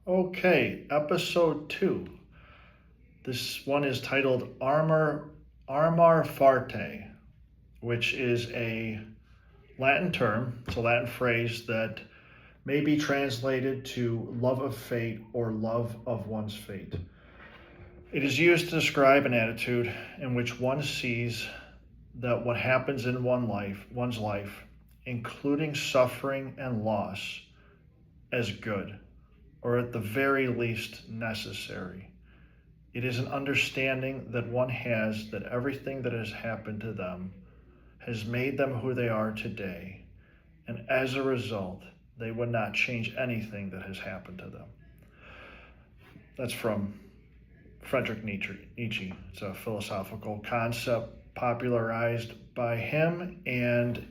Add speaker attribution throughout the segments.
Speaker 1: Okay, episode 2. This one is titled Amor Fati, which is a Latin term. It's a Latin phrase that may be translated to love of fate or love of one's fate. It is used to describe an attitude in which one sees that what happens in one's life, including suffering and loss, as good, or at the very least necessary. It is an understanding that one has that everything that has happened to them has made them who they are today, and as a result, they would not change anything that has happened to them. That's from Friedrich Nietzsche. It's a philosophical concept popularized by him, and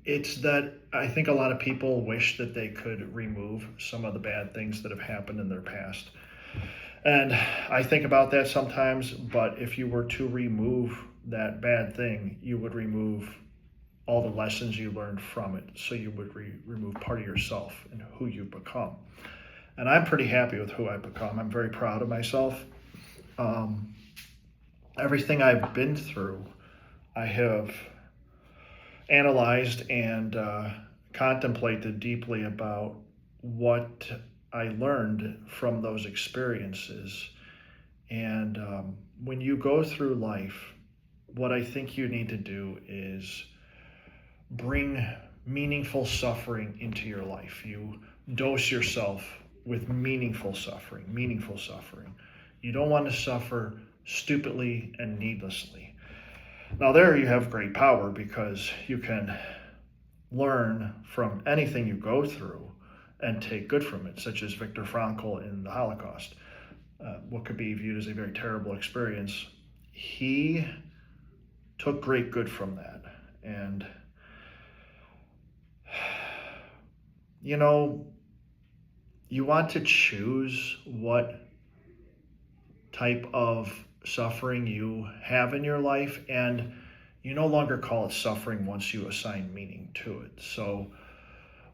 Speaker 1: it's that I think a lot of people wish that they could remove some of the bad things that have happened in their past. And I think about that sometimes, but if you were to remove that bad thing, you would remove all the lessons you learned from it. So you would remove part of yourself and who you become. And I'm pretty happy with who I've become. I'm very proud of myself. Um, Everything I've been through, I have analyzed and contemplated deeply about what I learned from those experiences. And when you go through life, what I think you need to do is bring meaningful suffering into your life. You dose yourself with meaningful suffering, meaningful suffering. You don't want to suffer stupidly and needlessly. Now, there you have great power because you can learn from anything you go through and take good from it, such as Viktor Frankl in the Holocaust. What could be viewed as a very terrible experience, he took great good from that. And, you know, you want to choose what type of suffering you have in your life, and you no longer call it suffering once you assign meaning to it. So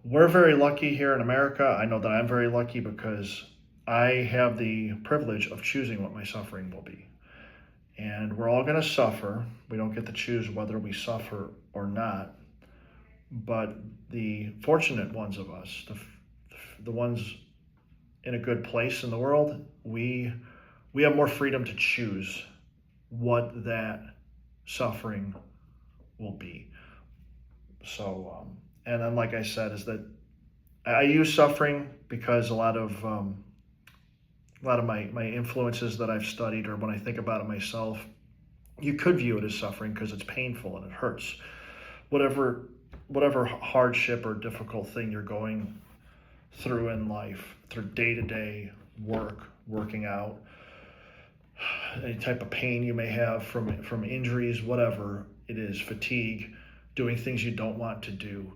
Speaker 1: we're very lucky here in America. I know that I'm very lucky because I have the privilege of choosing what my suffering will be. And we're all going to suffer. We don't get to choose whether we suffer or not. But the fortunate ones of us, the ones in a good place in the world, we have more freedom to choose what that suffering will be. So, and then, like I said, is that I use suffering because a lot of my influences that I've studied, or when I think about it myself, you could view it as suffering because it's painful and it hurts. Whatever hardship or difficult thing you're going through in life, through day-to-day work, working out, any type of pain you may have from injuries, whatever it is, fatigue, doing things you don't want to do.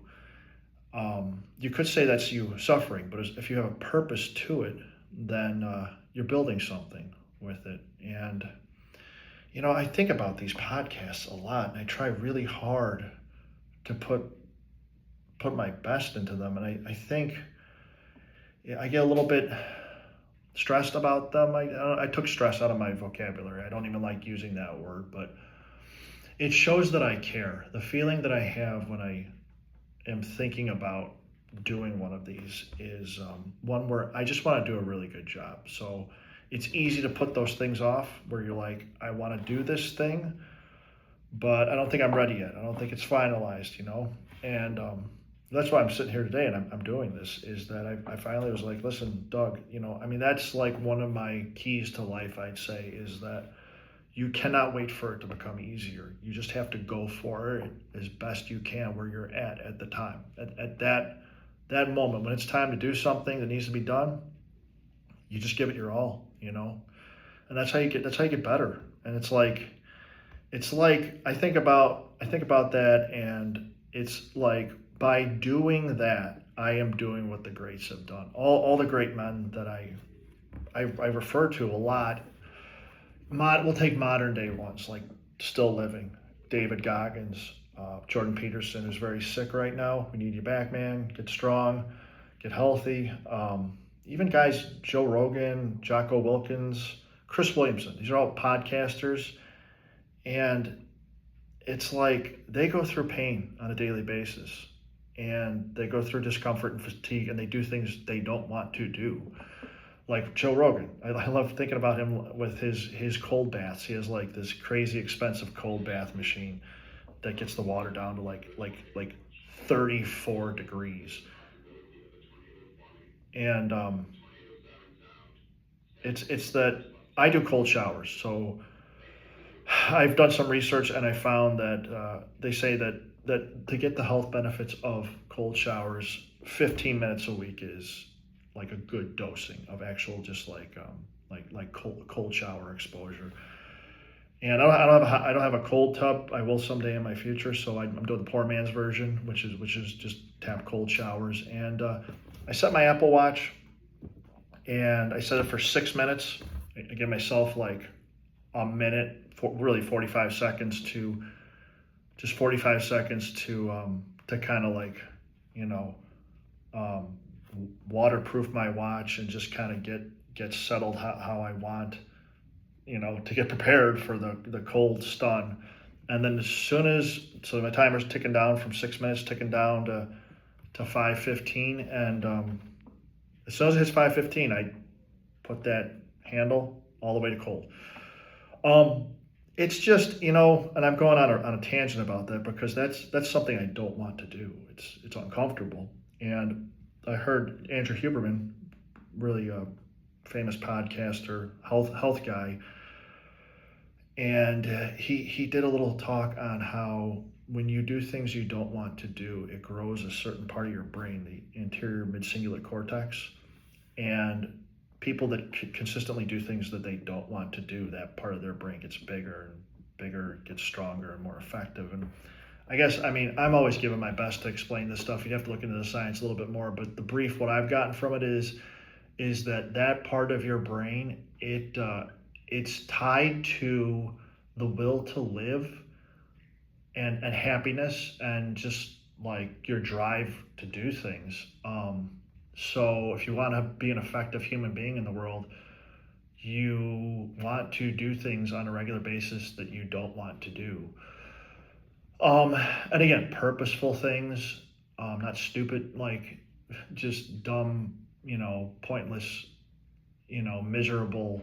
Speaker 1: You could say that's you suffering, but if you have a purpose to it, then you're building something with it. And, I think about these podcasts a lot, and I try really hard to put my best into them. And I think I get a little bit stressed about them. I took stress out of my vocabulary. I don't even like using that word, but it shows that I care. The feeling that I have when I am thinking about doing one of these is one where I just want to do a really good job. So it's easy to put those things off where you're like, I want to do this thing, but I don't think I'm ready yet. I don't think it's finalized, And that's why I'm sitting here today and I'm doing this, is that I finally was like, listen, Doug, that's like one of my keys to life, I'd say, is that you cannot wait for it to become easier. You just have to go for it as best you can where you're at the time. At that moment, when it's time to do something that needs to be done, you just give it your all, And that's how you get better. And it's like I think about that, and it's like by doing that, I am doing what the greats have done. All the great men that I refer to a lot. We'll take modern day ones, like still living, David Goggins, Jordan Peterson, who's very sick right now. We need you back, man. Get strong, get healthy. even guys, Joe Rogan, Jocko Wilkins, Chris Williamson, these are all podcasters. And it's like they go through pain on a daily basis, and they go through discomfort and fatigue, and they do things they don't want to do. Like Joe Rogan, I love thinking about him with his cold baths. He has like this crazy expensive cold bath machine that gets the water down to like 34 degrees. And it's that I do cold showers. So I've done some research, and I found that they say that to get the health benefits of cold showers, 15 minutes a week is like a good dosing of actual just like cold shower exposure. And I don't have a cold tub. I will someday in my future. So I'm doing the poor man's version, which is just tap cold showers. And I set my Apple Watch, and I set it for 6 minutes. I give myself like a minute, really 45 seconds to just 45 seconds to kind of like, you know, um, waterproof my watch and just kind of get settled how I want, to get prepared for the cold stun. And then as soon as, so my timer's ticking down from 6 minutes, ticking down to 5:15. And as soon as it hits 5:15, I put that handle all the way to cold. It's just, and I'm going on a tangent about that because that's something I don't want to do. It's uncomfortable. And I heard Andrew Huberman, really famous podcaster, health guy, and he did a little talk on how when you do things you don't want to do, it grows a certain part of your brain, the anterior mid-cingulate cortex, and people that consistently do things that they don't want to do, that part of their brain gets bigger and bigger, gets stronger and more effective. And I guess, I'm always giving my best to explain this stuff. You'd have to look into the science a little bit more, but the brief, what I've gotten from it is that part of your brain, it's tied to the will to live and happiness and just like your drive to do things. So if you want to be an effective human being in the world, you want to do things on a regular basis that you don't want to do. And again, purposeful things, not stupid, like just dumb, pointless, miserable,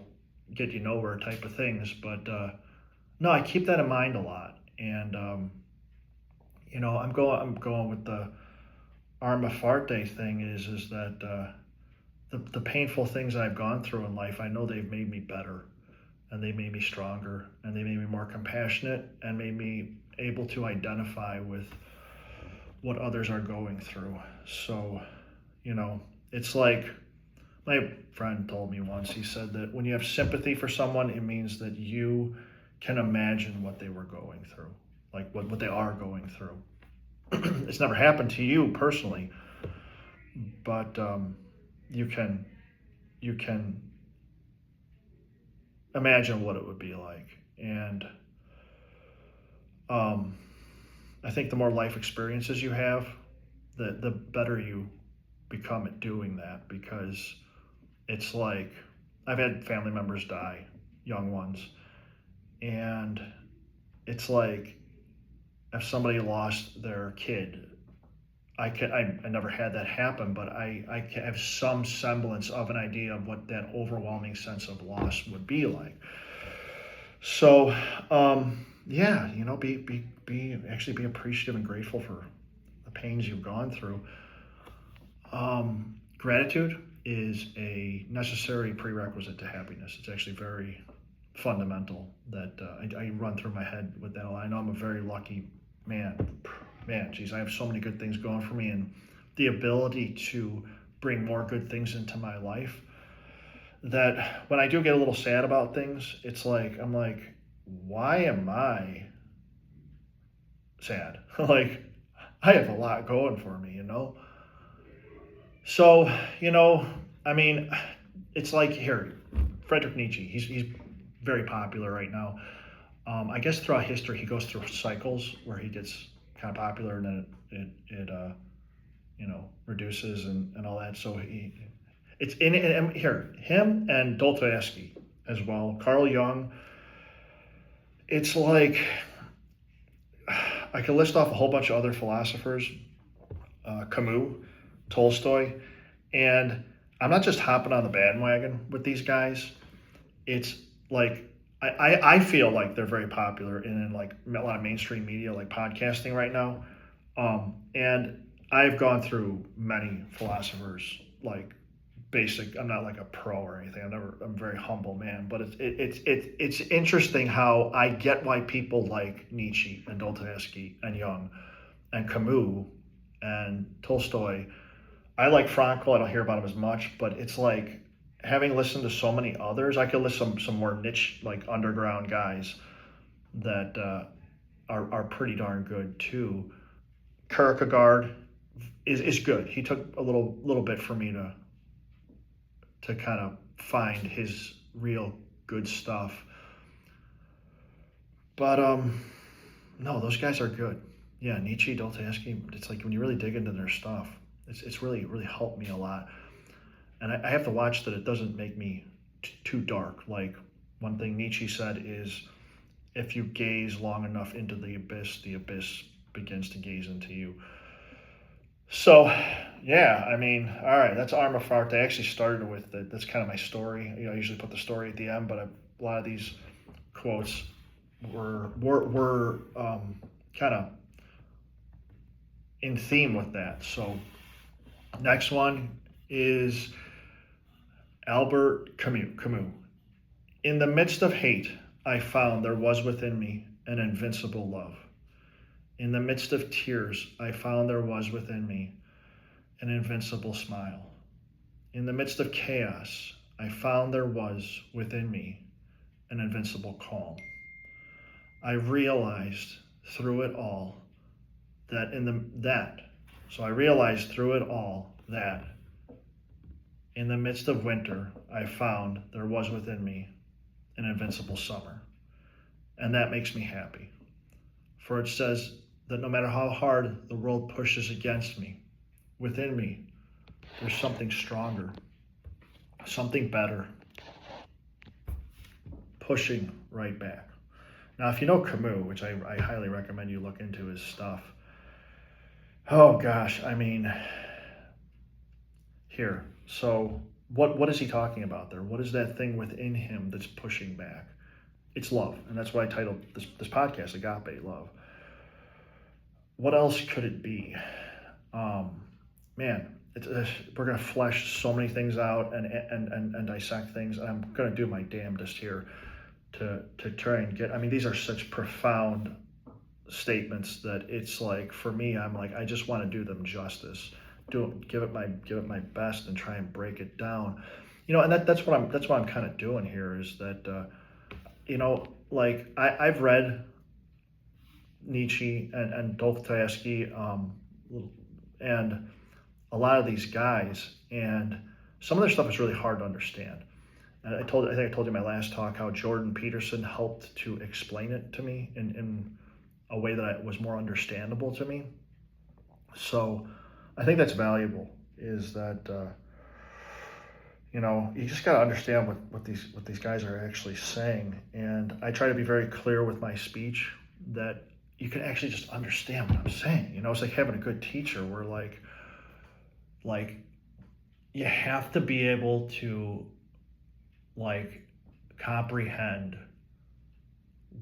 Speaker 1: get you nowhere type of things. But no, I keep that in mind a lot. And I'm going with the Arma Farte thing is that the painful things I've gone through in life, I know they've made me better, and they made me stronger, and they made me more compassionate, and made me able to identify with what others are going through. So, it's like my friend told me once, he said that when you have sympathy for someone, it means that you can imagine what they were going through, like what they are going through. It's never happened to you personally, but you can imagine what it would be like. And I think the more life experiences you have, the better you become at doing that, because it's like I've had family members die, young ones, and it's like if somebody lost their kid, I never had that happen, but I have some semblance of an idea of what that overwhelming sense of loss would be like. So, yeah, be appreciative and grateful for the pains you've gone through. Gratitude is a necessary prerequisite to happiness. It's actually very fundamental that I run through my head with that a lot. I know I'm a very lucky man, geez, I have so many good things going for me, and the ability to bring more good things into my life, that when I do get a little sad about things, it's like, I'm like, why am I sad? Like, I have a lot going for me, So, it's like, here, Friedrich Nietzsche, he's very popular right now. I guess throughout history, he goes through cycles where he gets kind of popular, and then it reduces and all that. So It's in here, him and Dostoevsky as well, Carl Jung. It's like I could list off a whole bunch of other philosophers, Camus, Tolstoy, and I'm not just hopping on the bandwagon with these guys. It's like I feel like they're very popular in like a lot of mainstream media, like podcasting right now. And I've gone through many philosophers, like basic. I'm not like a pro or anything. I'm a very humble man, but it's interesting how I get why people like Nietzsche and Dostoevsky and Jung and Camus and Tolstoy. I like Frankl. I don't hear about him as much, but it's like having listened to so many others, I could list some more niche, like underground guys that are pretty darn good too. Kierkegaard is good. He took a little bit for me to kind of find his real good stuff. But no, those guys are good. Yeah, Nietzsche, Dostoevsky. It's like when you really dig into their stuff, it's really helped me a lot. And I have to watch that it doesn't make me too dark. Like one thing Nietzsche said is, if you gaze long enough into the abyss begins to gaze into you. So, yeah, I mean, all right, that's Arma Farte. I actually started with it. That's kind of my story. I usually put the story at the end, but a lot of these quotes were kind of in theme with that. So, next one is Albert Camus. In the midst of hate, I found there was within me an invincible love. In the midst of tears, I found there was within me an invincible smile. In the midst of chaos, I found there was within me an invincible calm. I realized through it all that in the midst of winter, I found there was within me an invincible summer. And that makes me happy. For it says that no matter how hard the world pushes against me, within me, there's something stronger, something better, pushing right back. Now, if you know Camus, which I highly recommend you look into his stuff, oh gosh, I mean, here. So what is he talking about there? What is that thing within him that's pushing back? It's love, and that's why I titled this podcast Agape Love. What else could it be? Man, we're going to flesh so many things out and dissect things, and I'm going to do my damnedest here to try and get, I mean, these are such profound statements that it's like, for me, I'm like, I just want to do them justice. Give it my best and try and break it down. And that's what I'm kind of doing here is that, like I've read Nietzsche and Dostoevsky, and a lot of these guys, and some of their stuff is really hard to understand. And I think I told you in my last talk how Jordan Peterson helped to explain it to me in a way that was more understandable to me. So I think that's valuable, is that you just got to understand what these guys are actually saying. And I try to be very clear with my speech that you can actually just understand what I'm saying. It's like having a good teacher where like you have to be able to like comprehend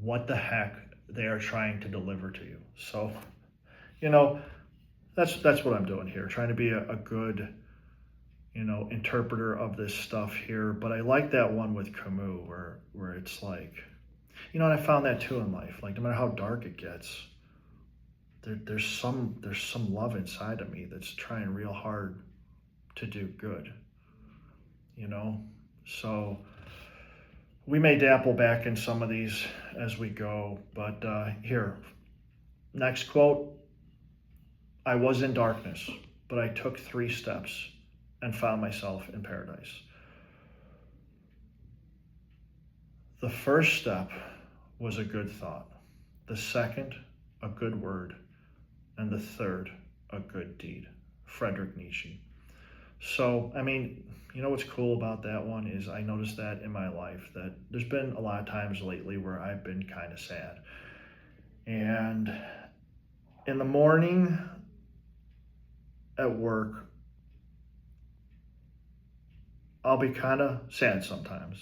Speaker 1: what the heck they are trying to deliver to you. So, that's what I'm doing here, trying to be a good, interpreter of this stuff here. But I like that one with Camus where it's like, and I found that too in life. Like no matter how dark it gets, there's some love inside of me that's trying real hard to do good. So we may dabble back in some of these as we go, but here, next quote. I was in darkness, but I took 3 steps and found myself in paradise. The first step was a good thought. The second, a good word. And the third, a good deed. Friedrich Nietzsche. So, I mean, you know what's cool about that one is I noticed that in my life that there's been a lot of times lately where I've been kind of sad. And in the morning at work, I'll be kind of sad sometimes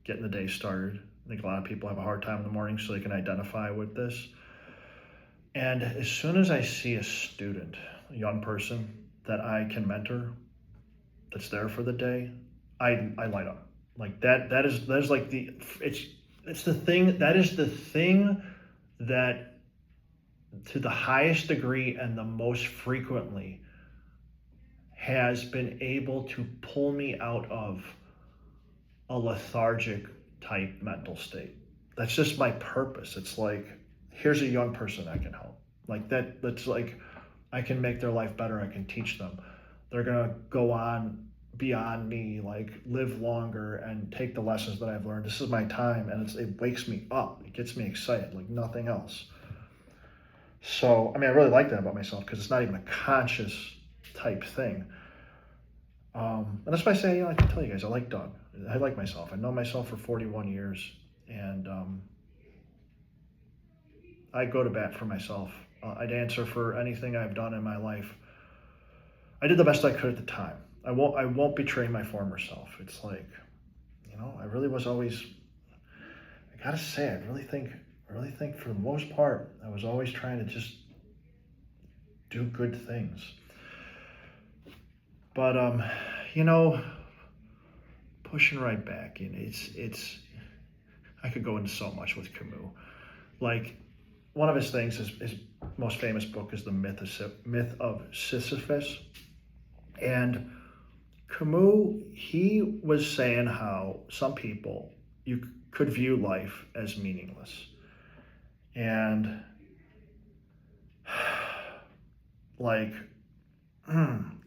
Speaker 1: getting the day started. I think a lot of people have a hard time in the morning, so they can identify with this. And as soon as I see a student, a young person that I can mentor, that's there for the day, I light up. Like that is like it's the thing that is the thing that to the highest degree and the most frequently has been able to pull me out of a lethargic type mental state. That's just my purpose. It's like, here's a young person I can help. Like that's like, I can make their life better. I can teach them. They're going to go on beyond me, like live longer and take the lessons that I've learned. This is my time, and it wakes me up. It gets me excited like nothing else. So, I mean, I really like that about myself because it's not even a conscious type thing. And that's why I say, I can tell you guys, I like Doug. I like myself. I know myself for 41 years, and I go to bat for myself. I'd answer for anything I've done in my life. I did the best I could at the time. I won't betray my former self. It's like, I really was always, I gotta say, I really think for the most part, I was always trying to just do good things. But, pushing right back, it's, I could go into so much with Camus. Like, one of his things, his most famous book is The Myth of Sisyphus. And Camus, he was saying how some people, you could view life as meaningless. And like,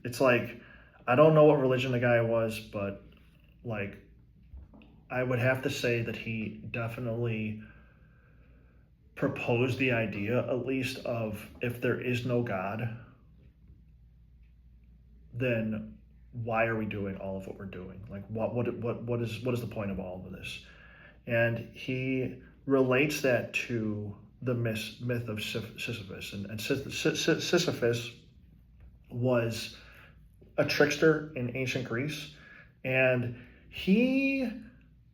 Speaker 1: it's like, I don't know what religion the guy was, but like, I would have to say that he definitely proposed the idea, at least, of if there is no God, then why are we doing all of what we're doing? Like, what is the point of all of this? And he relates that to the myth of Sisyphus. And Sisyphus was a trickster in ancient Greece, and he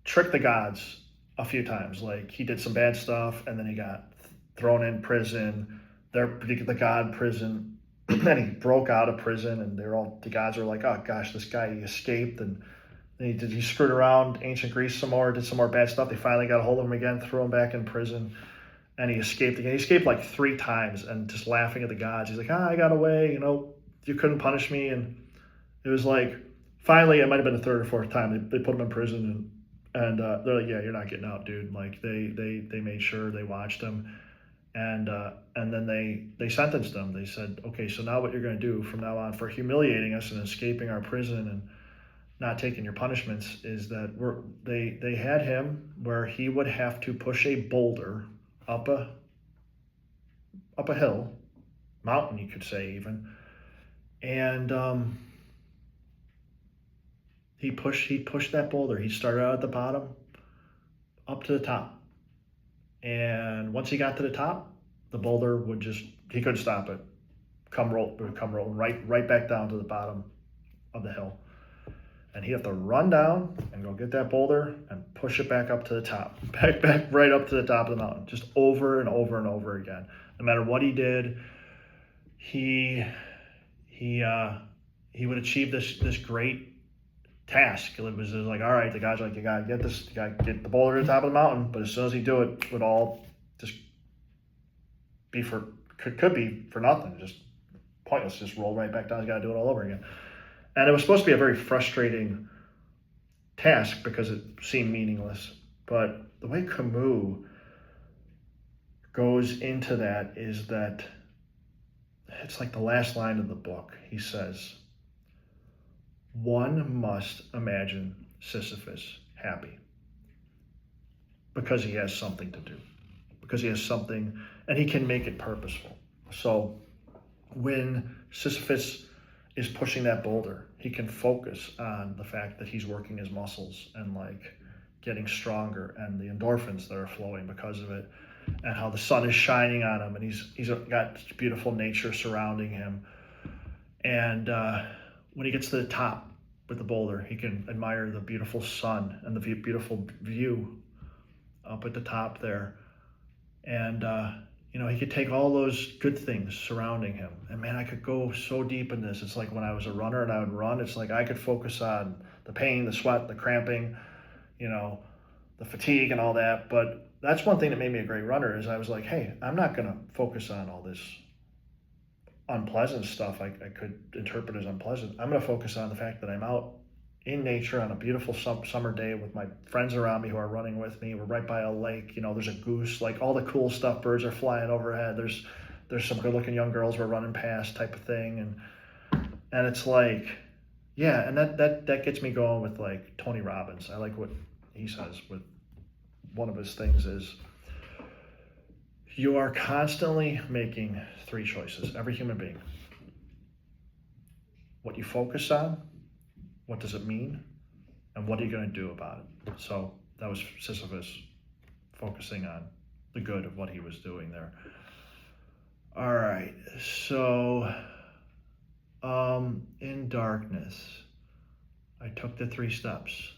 Speaker 1: tricked the gods a few times. Like, he did some bad stuff, and then he got thrown in prison. The god prison. Then he broke out of prison, and the gods are like, oh gosh, this guy, he escaped, and he screwed around ancient Greece some more, did some more bad stuff. They finally got a hold of him again, threw him back in prison, and he escaped again. He escaped like 3 times, and just laughing at the gods. He's like, I got away, you couldn't punish me. And it was like, finally, it might have been the 3rd or 4th time, they put him in prison, and they're like, yeah, you're not getting out, dude. Like, they made sure they watched him. And then they sentenced them. They said, okay, so now what you're going to do from now on for humiliating us and escaping our prison and not taking your punishments is that they had him where he would have to push a boulder up a hill, mountain, you could say even, and he pushed that boulder. He started out at the bottom, up to the top. And once he got to the top, the boulder he couldn't stop it. Come rolling right back down to the bottom of the hill. And he'd have to run down and go get that boulder and push it back up to the top. Back right up to the top of the mountain. Just over and over and over again. No matter what he did, he would achieve this great task. It was like, all right, the guy's like, you gotta get the boulder to the top of the mountain, but as soon as he do it would all just be could be for nothing, just pointless, just roll right back down. You gotta do it all over again. And it was supposed to be a very frustrating task because it seemed meaningless. But the way Camus goes into that is that it's like the last line of the book. He says, one must imagine Sisyphus happy because he has something to do, because he has something, and he can make it purposeful. So when Sisyphus is pushing that boulder he can focus on the fact that he's working his muscles and like getting stronger, and the endorphins that are flowing because of it, and how the sun is shining on him, and he's got beautiful nature surrounding him. And when he gets to the top with the boulder, he can admire the beautiful sun and the beautiful view up at the top there. And he could take all those good things surrounding him. And man, I could go so deep in this. It's like when I was a runner and I would run, it's like I could focus on the pain, the sweat, the cramping, the fatigue and all that. But that's one thing that made me a great runner, is I was like, hey, I'm not going to focus on all this unpleasant stuff I could interpret as unpleasant. I'm going to focus on the fact that I'm out in nature on a beautiful summer day with my friends around me who are running with me. We're right by a lake. There's a goose, like all the cool stuff. Birds are flying overhead. There's some good looking young girls we're running past, type of thing. And it's like, yeah. And that gets me going with like Tony Robbins. I like what he says with one of his things is, you are constantly making three choices, every human being. What you focus on, what does it mean, and what are you going to do about it? So that was Sisyphus focusing on the good of what he was doing there. All right, so in darkness, I took the 3 steps.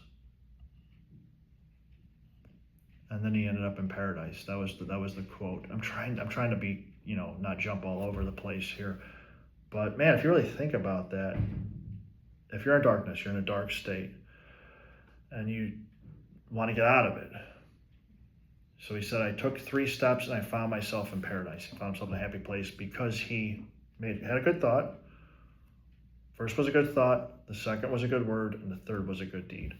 Speaker 1: And then he ended up in paradise. That was the quote. I'm trying to be, not jump all over the place here. But man, if you really think about that, if you're in darkness, you're in a dark state, and you want to get out of it. So he said, I took 3 steps and I found myself in paradise. He found himself in a happy place because he had a good thought. First was a good thought, the second was a good word, and the third was a good deed.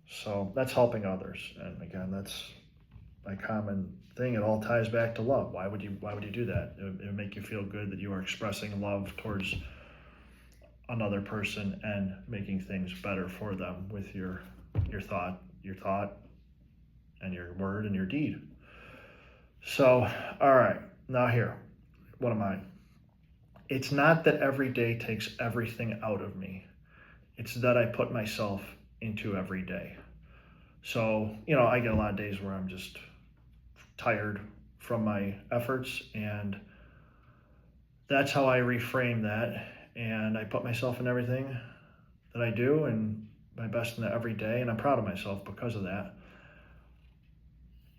Speaker 1: So that's helping others. And again, that's my common thing. It all ties back to love. Why would you do that? It would make you feel good that you are expressing love towards another person and making things better for them with your thought, and your word and your deed. So, all right, now here, what am I? It's not that every day takes everything out of me. It's that I put myself into every day. So, I get a lot of days where I'm just tired from my efforts, and that's how I reframe that. And I put myself in everything that I do and my best in that every day. And I'm proud of myself because of that.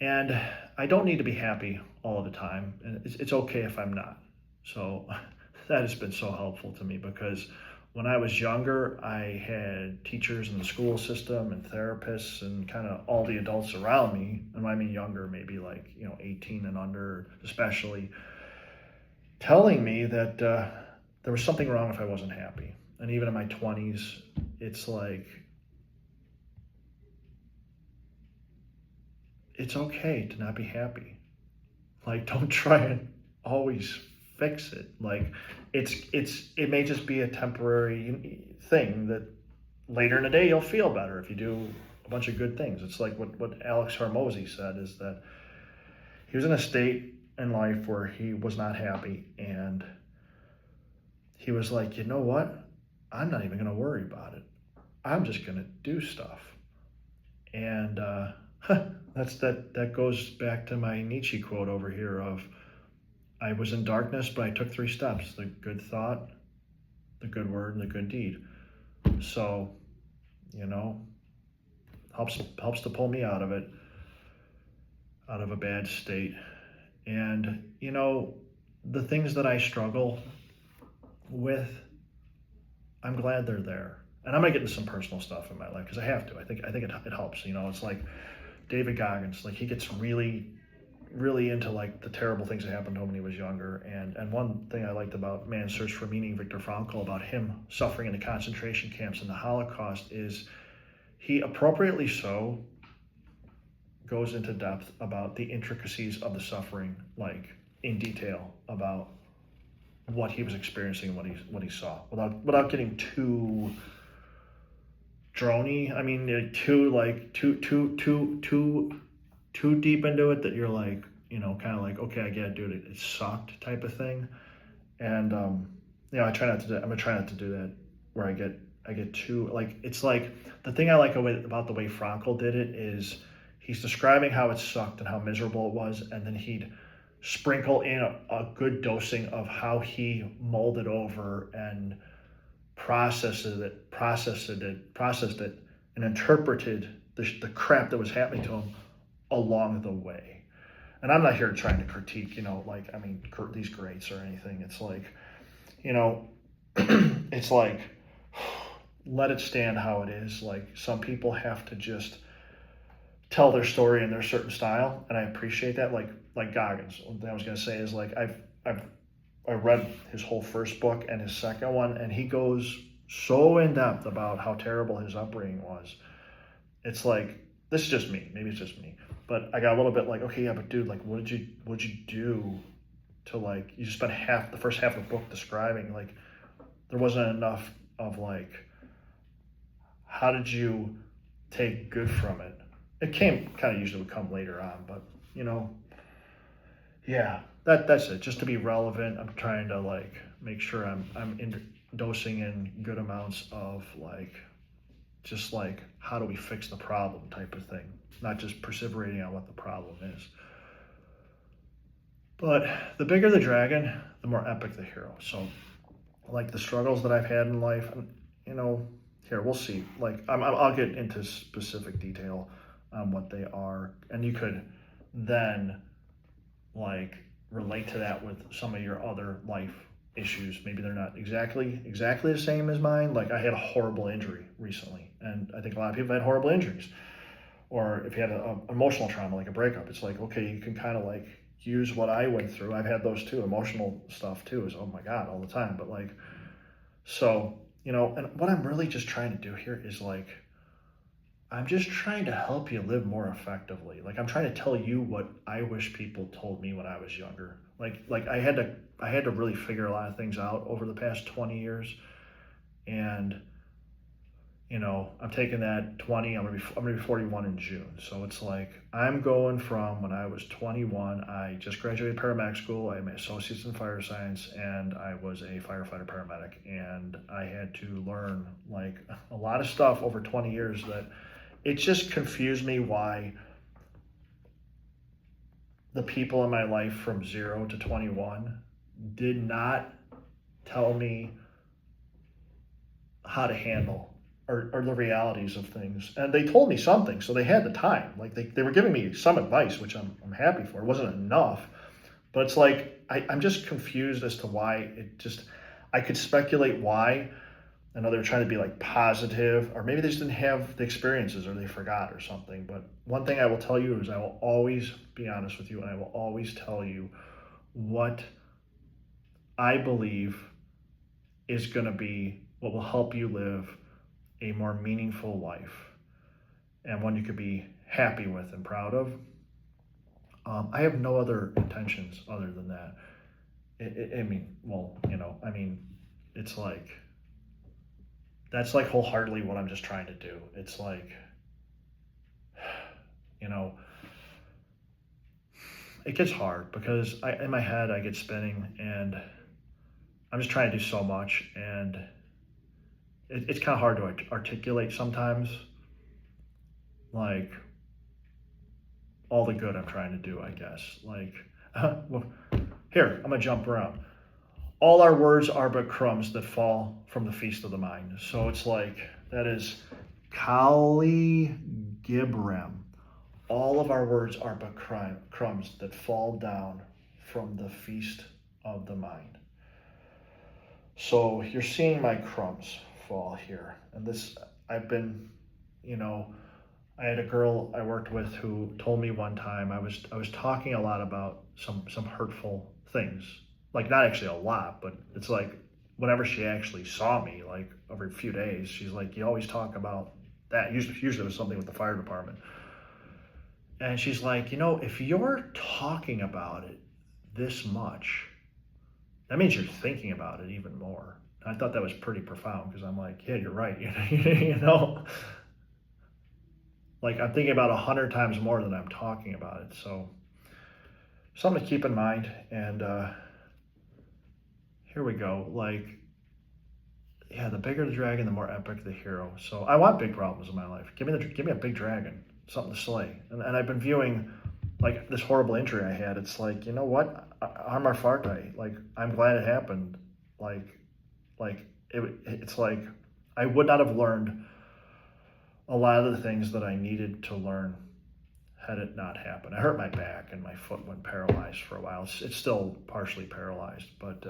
Speaker 1: And I don't need to be happy all the time. And it's okay if I'm not. So that has been so helpful to me, because when I was younger, I had teachers in the school system and therapists and kind of all the adults around me. And when I mean younger, maybe like, 18 and under, especially, telling me that there was something wrong if I wasn't happy. And even in my 20s, it's like, it's okay to not be happy. Like, don't try and always fix it. Like, it may just be a temporary thing that later in the day you'll feel better if you do a bunch of good things. It's like what Alex Hormozy said, is that he was in a state in life where he was not happy, and he was like, you know what? I'm not even going to worry about it. I'm just going to do stuff. And that goes back to my Nietzsche quote over here of, I was in darkness, but I took 3 steps: the good thought, the good word, and the good deed. So, helps to pull me out of it, out of a bad state. And, the things that I struggle with, I'm glad they're there. And I'm gonna get into some personal stuff in my life because I have to. I think it helps. It's like David Goggins. Like, he gets really, really into like the terrible things that happened to him when he was younger. And one thing I liked about Man's Search for Meaning, Viktor Frankl, about him suffering in the concentration camps and the Holocaust, is he appropriately so goes into depth about the intricacies of the suffering, like in detail, about what he was experiencing and what he saw, without getting too drony. I mean, too deep into it that you're like, kind of like, okay, I get it, dude, it sucked type of thing. And I try not to do. I'm gonna try not to do that where I get too like it's like the thing I like about the way Frankel did it is he's describing how it sucked and how miserable it was, and then he'd sprinkle in a good dosing of how he molded over and processed it, and interpreted the crap that was happening to him along the way. And I'm not here trying to critique, like, I mean, these greats or anything. It's like, you know, it's like, let it stand how it is. Like, some people have to just tell their story in their certain style, and I appreciate that. Like Goggins. One thing I was gonna say is like I read his whole first book and his second one, and he goes so in depth about how terrible his upbringing was. It's like, this is just me. Maybe it's just me, but I got a little bit like, okay, yeah, but dude, like, what did you do to, like, you just spent the first half of the book describing, like, there wasn't enough of like, how did you take good from it? It kind of usually would come later on, but yeah, that's it. Just to be relevant, I'm trying to like make sure dosing in good amounts of like, just like, how do we fix the problem type of thing, not just perseverating on what the problem is. But the bigger the dragon, the more epic the hero. So, like, the struggles that I've had in life, here, we'll see. Like, I'll get into specific detail on what they are, and you could then like relate to that with some of your other life issues. Maybe they're not exactly the same as mine. Like, I had a horrible injury recently, and I think a lot of people had horrible injuries. Or if you had an emotional trauma, like a breakup, it's like, okay, you can kind of like use what I went through. I've had those too. Emotional stuff too is, oh my God, all the time. But like, so, and what I'm really just trying to do here is like, I'm just trying to help you live more effectively. Like, I'm trying to tell you what I wish people told me when I was younger. Like I had to really figure a lot of things out over the past 20 years. And I'm taking that 20, I'm gonna be 41 in June. So it's like, I'm going from when I was 21, I just graduated paramedic school, I had my associates in fire science, and I was a firefighter paramedic. And I had to learn like a lot of stuff over 20 years that it just confused me why the people in my life from 0 to 21 did not tell me how to handle or the realities of things. And they told me something, so they had the time. Like, they were giving me some advice, which I'm happy for. It wasn't enough, but it's like, I'm just confused as to why I could speculate why. I know they were trying to be like positive, or maybe they just didn't have the experiences, or they forgot or something. But one thing I will tell you is I will always be honest with you, and I will always tell you what I believe is going to be what will help you live a more meaningful life, and one you could be happy with and proud of. I have no other intentions other than that. It's like, that's like wholeheartedly what I'm just trying to do. It's like, it gets hard because in my head I get spinning, and I'm just trying to do so much, and it's kind of hard to articulate sometimes, like, all the good I'm trying to do, I guess. Like, well, here, I'm gonna jump around. All our words are but crumbs that fall from the feast of the mind. So it's like, that is Kali Gibrem. All of our words are but crumbs that fall down from the feast of the mind. So you're seeing my crumbs fall here. And this, I've been, I had a girl I worked with who told me one time I was talking a lot about some hurtful things. Like, not actually a lot, but it's like, whenever she actually saw me, like every few days, she's like, you always talk about that. Usually it was something with the fire department. And she's like, if you're talking about it this much, that means you're thinking about it even more. And I thought that was pretty profound, because I'm like, yeah, you're right. Like, I'm thinking about 100 times more than I'm talking about it. So, something to keep in mind. And here we go. Like, yeah, the bigger the dragon, the more epic the hero. So I want big problems in my life. Give me a big dragon, something to slay. And I've been viewing like this horrible injury I had. It's like, you know what, Amor Fati. Like, I'm glad it happened. Like it's like I would not have learned a lot of the things that I needed to learn had it not happened. I hurt my back and my foot went paralyzed for a while. It's still partially paralyzed, but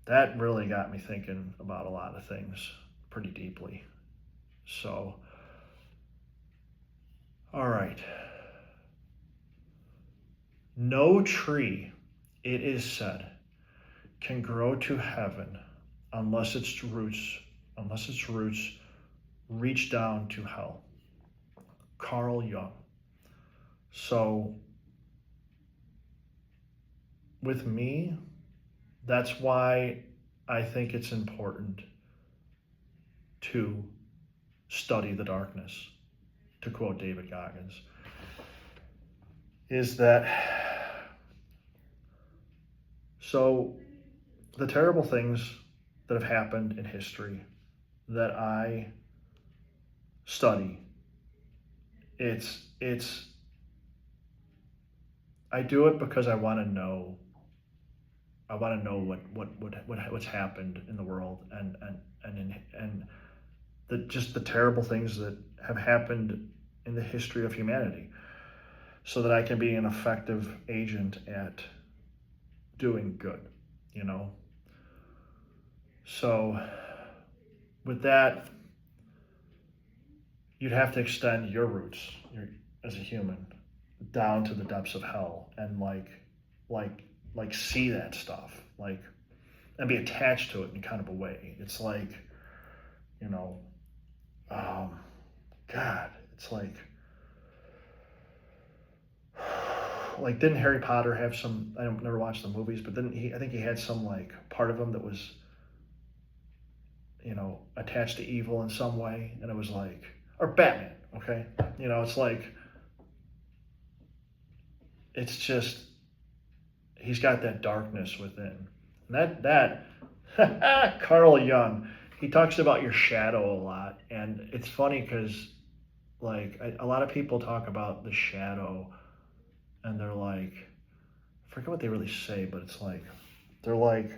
Speaker 1: that really got me thinking about a lot of things pretty deeply. So, all right. No tree, it is said, can grow to heaven unless its roots reach down to hell. Carl Jung. So with me, that's why I think it's important to study the darkness, to quote David Goggins, is that so the terrible things that have happened in history that I study, it's I do it because I want to know. I want to know what's happened in the world and the terrible things that have happened in the history of humanity, so that I can be an effective agent at doing good, you know. So with that, you'd have to extend your roots as a human down to the depths of hell and like see that stuff, like, and be attached to it in kind of a way. It's like, you know, God, it's like didn't Harry Potter have some? I don't never watched the movies, but didn't he? I think he had some like part of him that was, you know, attached to evil in some way, and it was like, or Batman, okay, you know, it's like, it's just he's got that darkness within. And that Carl Jung, he talks about your shadow a lot, and it's funny because like a lot of people talk about the shadow, and they're like, I forget what they really say, but it's like they're like,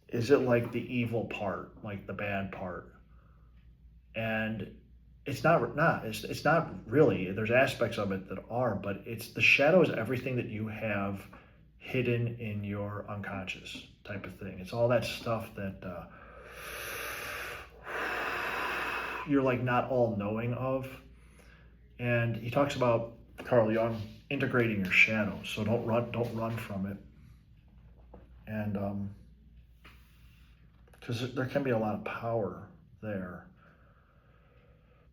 Speaker 1: is it like the evil part, like the bad part? And it's not really. There's aspects of it that are, but it's the shadow is everything that you have hidden in your unconscious type of thing. It's all that stuff that you're like not all knowing of. And he talks about, Carl Jung, integrating your shadow. So don't run from it. And because there can be a lot of power there.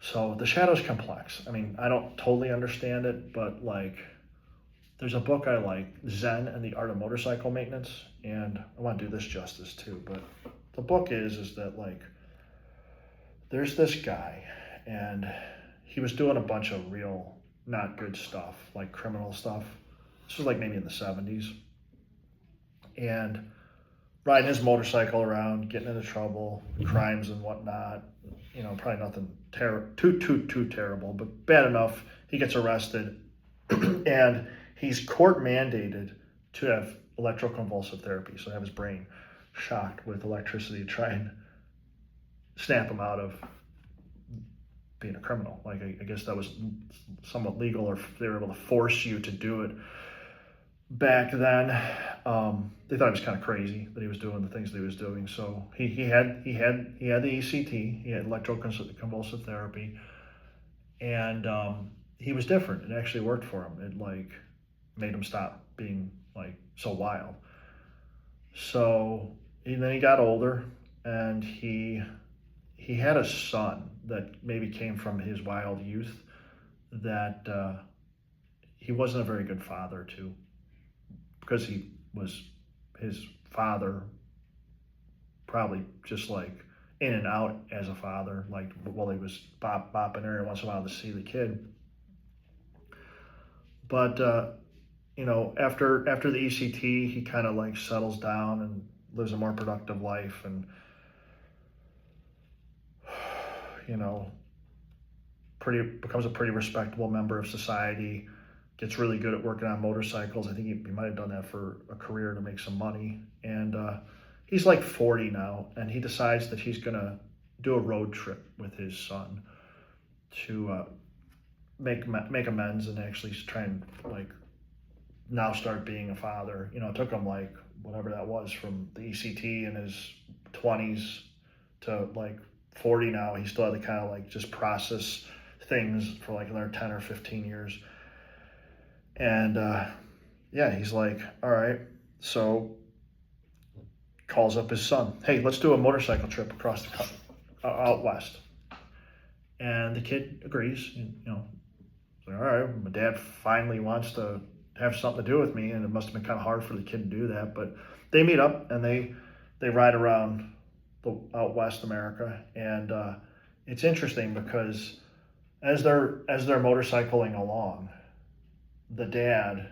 Speaker 1: So the shadow's complex. I mean, I don't totally understand it, but like, there's a book I like, Zen and the Art of Motorcycle Maintenance, and I want to do this justice too. But the book is that like, there's this guy, and he was doing a bunch of real not good stuff, like criminal stuff. This was like maybe in the 70s, and riding his motorcycle around, getting into trouble, crimes and whatnot. You know, probably nothing too terrible, but bad enough. He gets arrested, and he's court mandated to have electroconvulsive therapy, so have his brain shocked with electricity to try and snap him out of being a criminal. Like, I guess that was somewhat legal, or they were able to force you to do it back then. They thought it was kind of crazy that he was doing the things that he was doing. So he had the ECT, he had electroconvulsive therapy, and he was different. It actually worked for him. It like made him stop being like so wild. So and then he got older, and he had a son that maybe came from his wild youth that he wasn't a very good father to, because he was his father probably just like in and out as a father, like while he was bopping every once in a while to see the kid. But you know, after the ECT, he kind of like settles down and lives a more productive life, and becomes a pretty respectable member of society, gets really good at working on motorcycles. I think he might have done that for a career to make some money. And he's like 40 now, and he decides that he's going to do a road trip with his son to make amends and actually try and now start being a father. It took him whatever that was, from the ECT in his 20s to 40 now. He still had to kind of just process things for another 10 or 15 years. And he's like, all right, so calls up his son. Hey, let's do a motorcycle trip across the out west. And the kid agrees. All right, my dad finally wants to have something to do with me, and it must have been kind of hard for the kid to do that. But they meet up and they ride around out west America, and it's interesting because as they're motorcycling along, the dad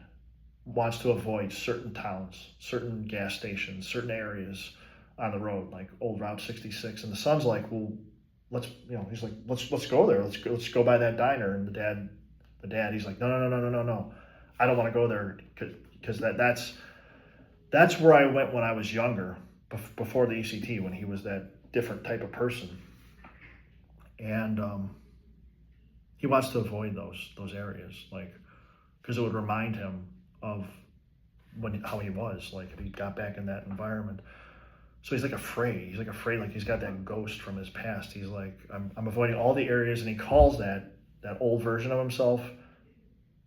Speaker 1: wants to avoid certain towns, certain gas stations, certain areas on the road, like old Route 66, and the son's like, well, let's go there. Let's go by that diner. And the dad, he's like, no, I don't want to go there because that's where I went when I was younger, before the ECT, when he was that different type of person. And he wants to avoid those areas, because it would remind him of how he was, if he got back in that environment. So he's afraid. He's afraid, he's got that ghost from his past. He's like, I'm avoiding all the areas, and he calls that old version of himself,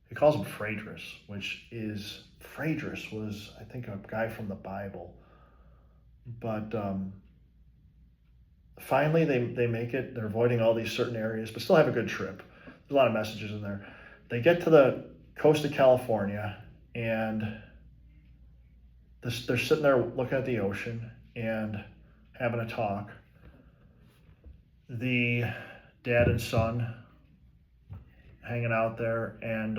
Speaker 1: he calls him Phaedrus, Phaedrus was, I think, a guy from the Bible. But finally they make it. They're avoiding all these certain areas, but still have a good trip. There's a lot of messages in there. They get to the coast of California, and they're sitting there looking at the ocean and having a talk. The dad and son hanging out there, and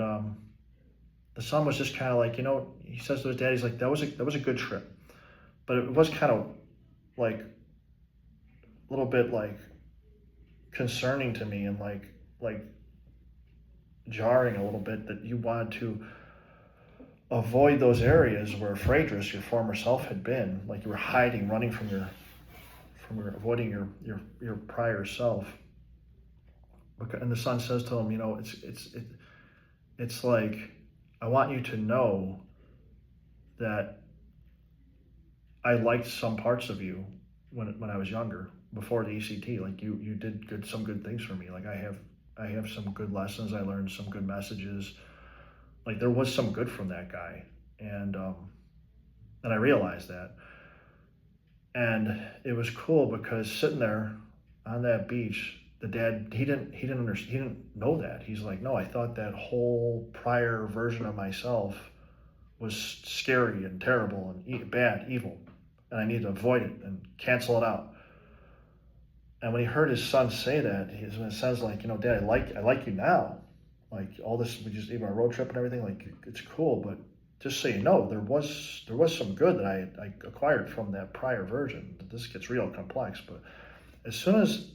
Speaker 1: the son was just kind of he says to his dad, he's like, that was a good trip, but it was kind of a little bit concerning to me, and jarring a little bit that you wanted to avoid those areas where Phaedrus, your former self, had been. You were hiding, running from avoiding your prior self. And the son says to him, it's I want you to know that I liked some parts of you when I was younger, before the ECT. You did some good things for me. I have some good lessons. I learned some good messages. There was some good from that guy, and I realized that. And it was cool because sitting there on that beach, the dad, he didn't know that. He's like, no, I thought that whole prior version of myself was scary and terrible and bad, evil, and I needed to avoid it and cancel it out. And when he heard his son say that, it sounds like, Dad, I like you now. All this, we just even our road trip and everything, it's cool, but just so you know, there was some good that I acquired from that prior version. This gets real complex, but as soon as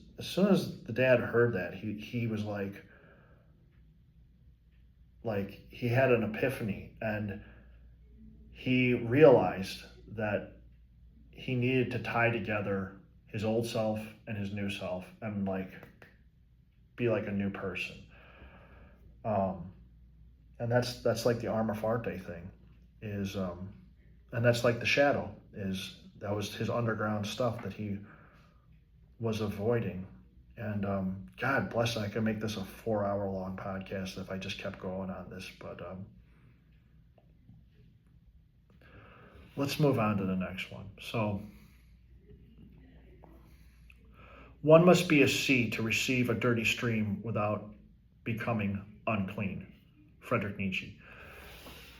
Speaker 1: the dad heard that, he was he had an epiphany, and he realized that he needed to tie together his old self and his new self, and be a new person. And that's the Arma Farte thing, and that's the shadow, that was his underground stuff that he was avoiding. And God bless it, I could make this a 4-hour long podcast if I just kept going on this, but let's move on to the next one. So, one must be a sea to receive a dirty stream without becoming unclean. Friedrich Nietzsche.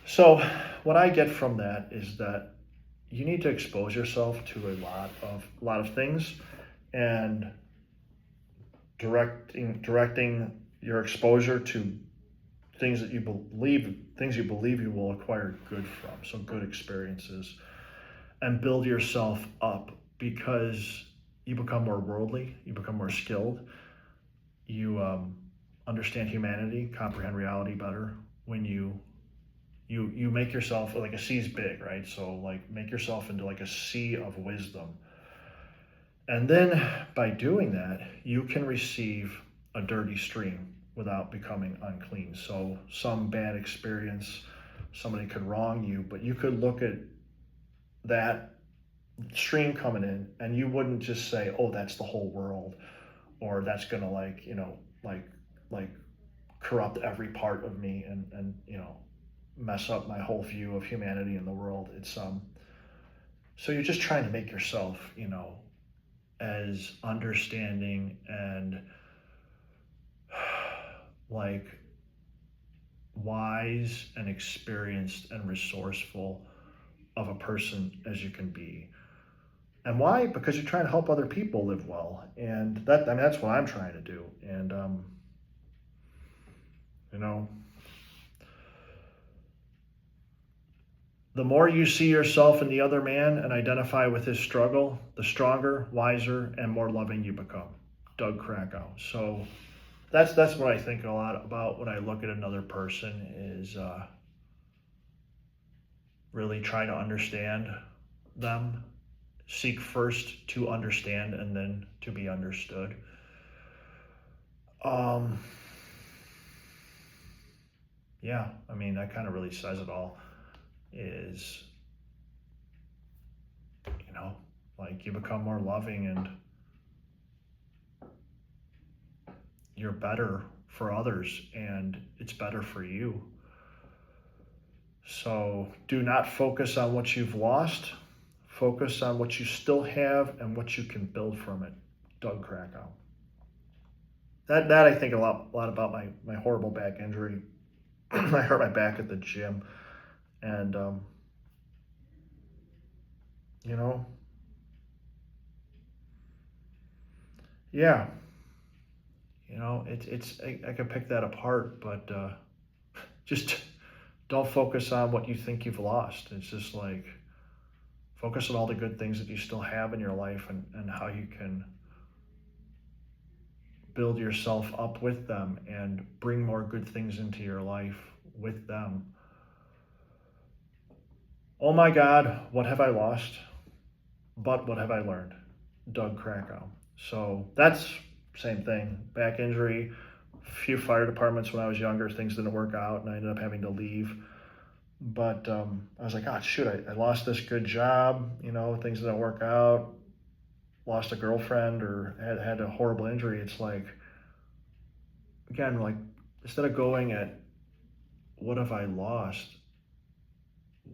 Speaker 1: So what I get from that is that you need to expose yourself to a lot of things, and directing your exposure to things you believe you will acquire good from, so good experiences. and build yourself up, because you become more worldly, you become more skilled, you understand humanity, comprehend reality better when you make yourself like a sea's big, right? So like make yourself into like a sea of wisdom. And then by doing that, you can receive a dirty stream without becoming unclean. So some bad experience, somebody could wrong you, but you could look at that stream coming in and you wouldn't just say, oh, that's the whole world, or that's gonna like, like corrupt every part of me and mess up my whole view of humanity in the world. It's so you're just trying to make yourself, as understanding and like wise and experienced and resourceful of a person as you can be. And why? Because you're trying to help other people live well. And that's what I'm trying to do. And you know, the more you see yourself in the other man and identify with his struggle, the stronger, wiser, and more loving you become. Doug Krakow. So that's what I think a lot about when I look at another person, is really try to understand them. Seek first to understand and then to be understood. Yeah, I mean, that kind of really says it all. Is, like you become more loving and you're better for others and it's better for you. So do not focus on what you've lost. Focus on what you still have and what you can build from it. Doug Krakow. That I think a lot about my horrible back injury. I hurt my back at the gym, and yeah, I could pick that apart, but just don't focus on what you think you've lost. It's just like focus on all the good things that you still have in your life, and how you can build yourself up with them and bring more good things into your life with them. Oh my God, what have I lost? But what have I learned? Doug Krakow. So that's same thing. Back injury, a few fire departments when I was younger, things didn't work out and I ended up having to leave. But I was like, oh, shoot, I lost this good job, things didn't work out, lost a girlfriend, or had a horrible injury. It's like, again, like instead of going at what have I lost,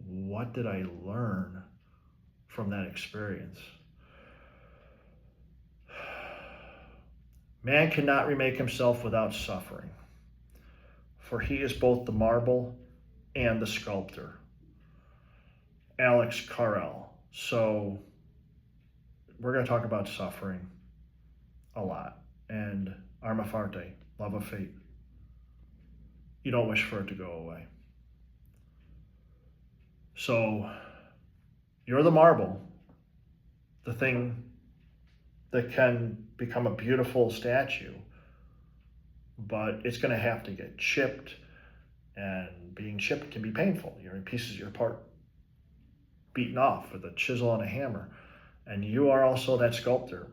Speaker 1: what did I learn from that experience? Man cannot remake himself without suffering, for he is both the marble and the sculptor. Alex Carrel. So we're going to talk about suffering a lot, and Arma Farte, love of fate. You don't wish for it to go away. So you're the marble, the thing that can become a beautiful statue, but it's going to have to get chipped, and being chipped can be painful. You're in pieces, your part beaten off with a chisel and a hammer, and you are also that sculptor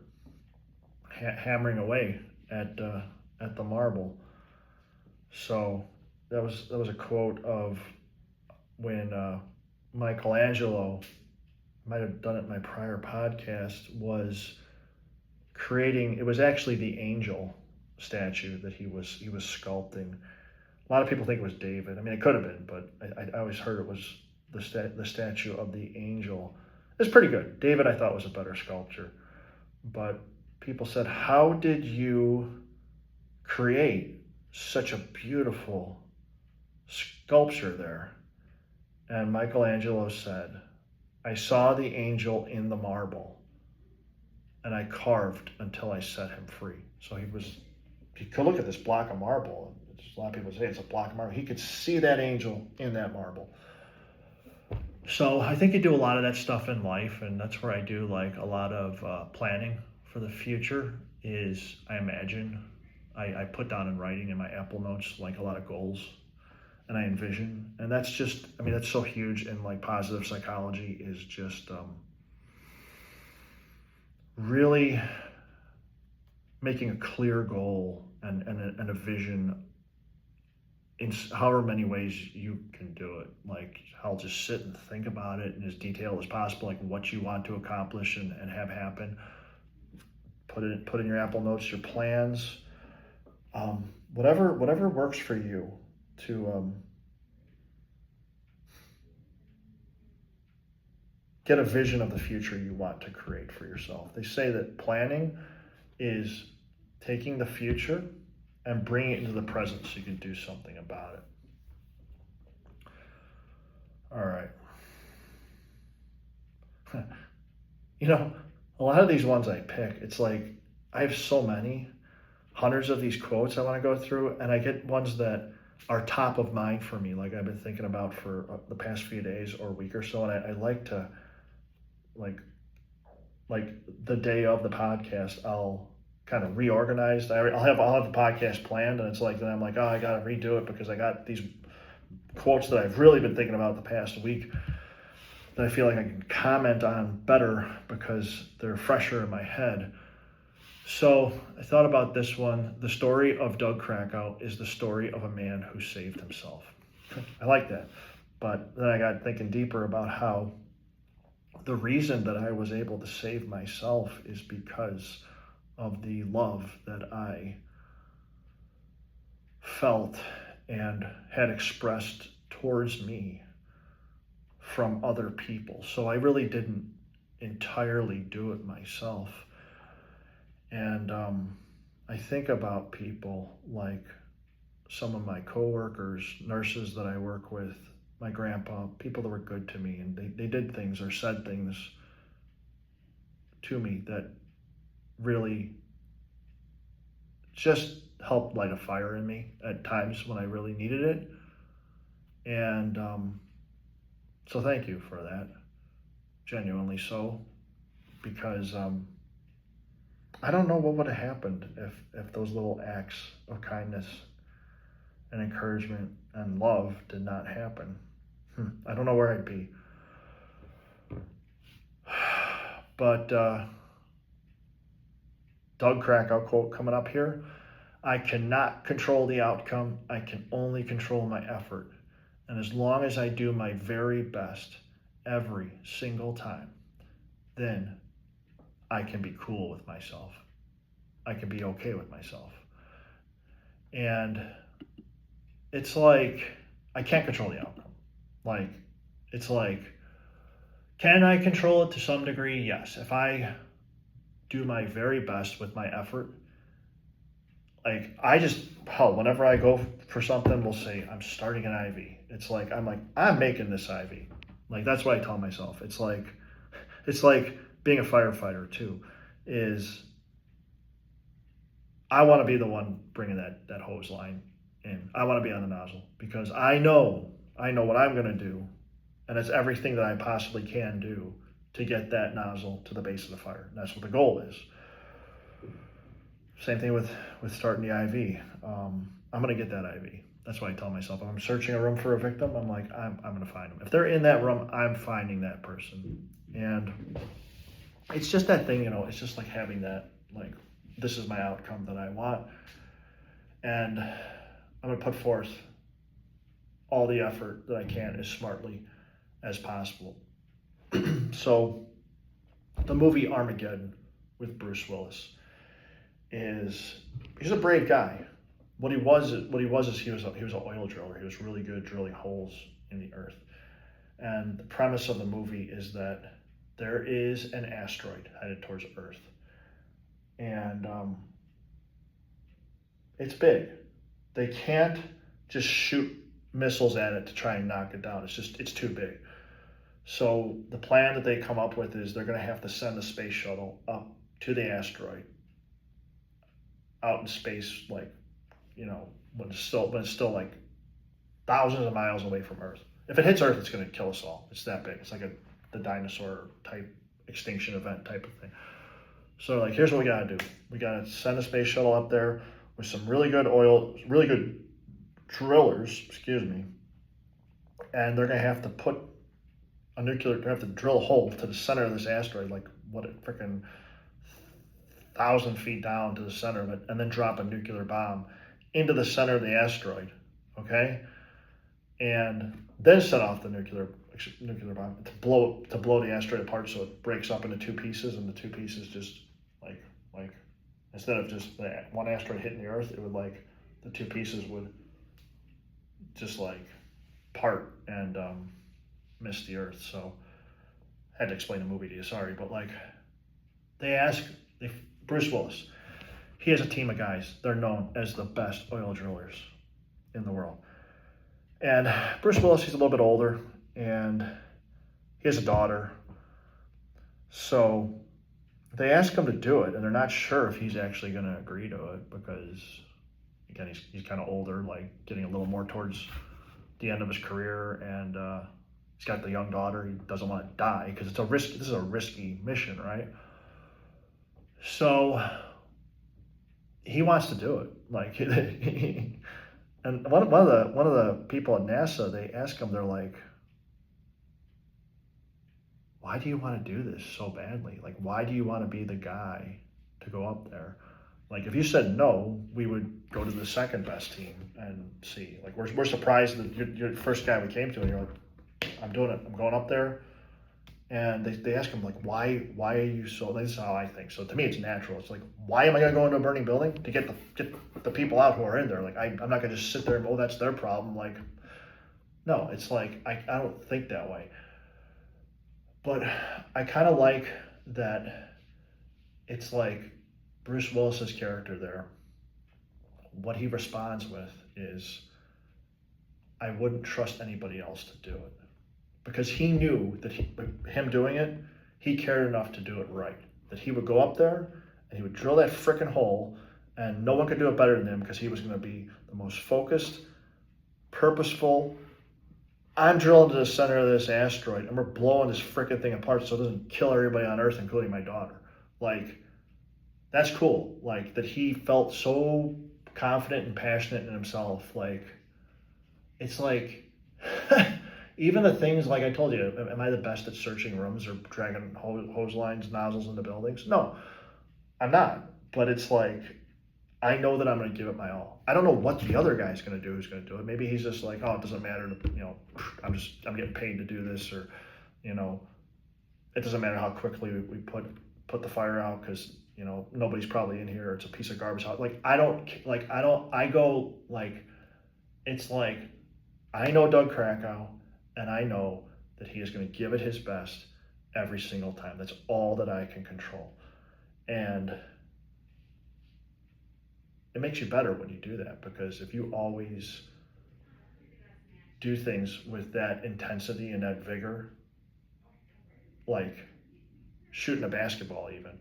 Speaker 1: hammering away at the marble. So that was a quote of when Michelangelo, might have done it in my prior podcast, was creating. It was actually the angel statue that he was sculpting. A lot of people think it was David. I mean, it could have been, but I always heard it was the statue of the angel. It's pretty good. David, I thought, was a better sculpture, but people said, "How did you create such a beautiful sculpture there?" And Michelangelo said, "I saw the angel in the marble, and I carved until I set him free." So he could look at this block of marble, and a lot of people say it's a block of marble. He could see that angel in that marble. So I think you do a lot of that stuff in life, and that's where I do like a lot of planning for the future. Is I imagine, I put down in writing in my Apple Notes like a lot of goals, and I envision, and that's just, I mean, that's so huge in like positive psychology is just really making a clear goal and a vision in however many ways you can do it. Like I'll just sit and think about it in as detailed as possible, like what you want to accomplish and have happen. Put in your Apple Notes your plans, whatever works for you to get a vision of the future you want to create for yourself. They say that planning is taking the future and bringing it into the present so you can do something about it. All right. You know, a lot of these ones I pick, it's like I have so many, hundreds of these quotes I want to go through, and I get ones that are top of mind for me, like I've been thinking about for the past few days or week or so, and I like to like like the day of the podcast, I'll kind of reorganize. I'll have the podcast planned, and it's like then I'm like, oh, I got to redo it because I got these quotes that I've really been thinking about the past week that I feel like I can comment on better because they're fresher in my head. So I thought about this one. The story of Doug Krakow is the story of a man who saved himself. I like that. But then I got thinking deeper about how the reason that I was able to save myself is because of the love that I felt and had expressed towards me from other people. So I really didn't entirely do it myself. And I think about people like some of my coworkers, nurses that I work with, my grandpa, people that were good to me, and they did things or said things to me that really just helped light a fire in me at times when I really needed it. And so thank you for that, genuinely so, because I don't know what would have happened if those little acts of kindness and encouragement and love did not happen. I don't know where I'd be. But Doug Krakow quote coming up here. I cannot control the outcome. I can only control my effort. And as long as I do my very best every single time, then I can be cool with myself. I can be okay with myself. And it's like, I can't control the outcome. Like, it's like, can I control it to some degree? Yes. If I do my very best with my effort, like whenever I go for something, we'll say I'm starting an IV. It's like I'm making this IV. Like that's what I tell myself. It's like being a firefighter too. Is I want to be the one bringing that hose line in. I want to be on the nozzle because I know what I'm going to do, and it's everything that I possibly can do to get that nozzle to the base of the fire. And that's what the goal is. Same thing with starting the IV. I'm going to get that IV. That's why I tell myself if I'm searching a room for a victim, I'm like, I'm going to find them. If they're in that room, I'm finding that person. And it's just that thing, it's just like having that, like, this is my outcome that I want. And I'm going to put forth all the effort that I can as smartly as possible. So the movie Armageddon with Bruce Willis he's a brave guy. What he was is he was an oil driller. He was really good at drilling holes in the earth. And the premise of the movie is that there is an asteroid headed towards Earth, and it's big. They can't just shoot missiles at it to try and knock it down. It's too big. So the plan that they come up with is they're going to have to send the space shuttle up to the asteroid, out in space, like, when it's still like thousands of miles away from Earth. If it hits Earth, it's going to kill us all. It's that big. It's like the dinosaur type extinction event type of thing. So like, here's what we got to do. We got to send a space shuttle up there with some really good drillers, and they're going to have to put they're going to have to drill a hole to the center of this asteroid, like what it freaking 1,000 feet down to the center of it, and then drop a nuclear bomb into the center of the asteroid, okay? And then set off the nuclear bomb to blow the asteroid apart so it breaks up into two pieces, and the two pieces just like instead of just one asteroid hitting the Earth, it would like the two pieces would just like part and miss the Earth. So I had to explain the movie to you, sorry, but like Bruce Willis, he has a team of guys. They're known as the best oil drillers in the world. And Bruce Willis, he's a little bit older, and he has a daughter. So they ask him to do it, and they're not sure if he's actually going to agree to it because, again, he's kind of older, like getting a little more towards the end of his career, and he's got the young daughter. He doesn't want to die because this is a risky mission, right? So he wants to do it, like. And one of the people at NASA, they ask him, they're like, why do you want to do this so badly? Like, why do you want to be the guy to go up there? Like, if you said no, we would go to the second best team and see. Like, we're surprised that you're the first guy we came to, and you're like, I'm doing it. I'm going up there. And they ask him, like, why are you so, this is how I think. So to me, it's natural. It's like, why am I going to go into a burning building? To get the people out who are in there. Like, I'm not going to just sit there and, that's their problem. Like, no, it's like, I don't think that way. But I kind of like that it's like Bruce Willis's character there. What he responds with is, I wouldn't trust anybody else to do it. Because he knew that him doing it, he cared enough to do it right. That he would go up there and he would drill that frickin' hole, and no one could do it better than him because he was going to be the most focused, purposeful. I'm drilling to the center of this asteroid, and we're blowing this frickin' thing apart so it doesn't kill everybody on Earth, including my daughter. Like, that's cool. Like, that he felt so confident and passionate in himself. Like, it's like... Even the things, like I told you, am I the best at searching rooms or dragging hose lines, nozzles into buildings? No, I'm not. But it's like, I know that I'm going to give it my all. I don't know what the other guy's going to do who's going to do it. Maybe he's just like, it doesn't matter. I'm getting paid to do this, or, it doesn't matter how quickly we put the fire out because, nobody's probably in here. It's a piece of garbage out. It's like, I know Doug Krakow. And I know that he is going to give it his best every single time. That's all that I can control. And it makes you better when you do that, because if you always do things with that intensity and that vigor, like shooting a basketball even,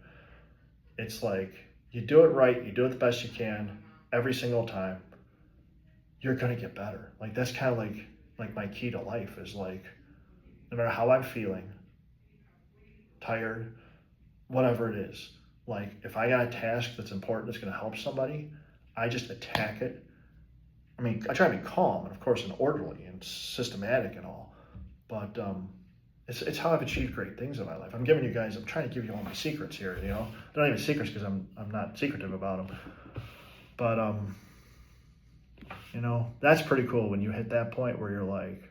Speaker 1: it's like you do it right, you do it the best you can every single time, you're going to get better. Like, that's kind of like my key to life is like, no matter how I'm feeling, tired, whatever it is, like if I got a task that's important, that's going to help somebody, I just attack it. I mean, I try to be calm and of course and orderly and systematic and all, but it's how I've achieved great things in my life. I'm trying to give you all my secrets here, They're not even secrets because I'm not secretive about them, but that's pretty cool when you hit that point where you're like,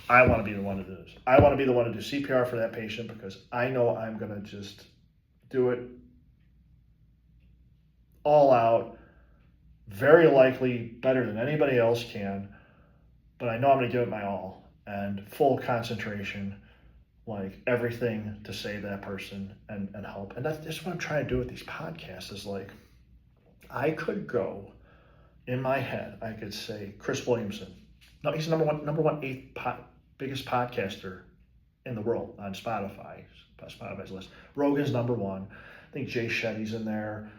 Speaker 1: I want to be the one to do this. I want to be the one to do CPR for that patient because I know I'm going to just do it all out, very likely better than anybody else can, but I know I'm going to give it my all and full concentration, like everything to save that person and help. And that's what I'm trying to do with these podcasts is like, I could go in my head, I could say Chris Williamson. No, he's the number one biggest podcaster in the world on Spotify's list. Rogan's number one. I think Jay Shetty's in there.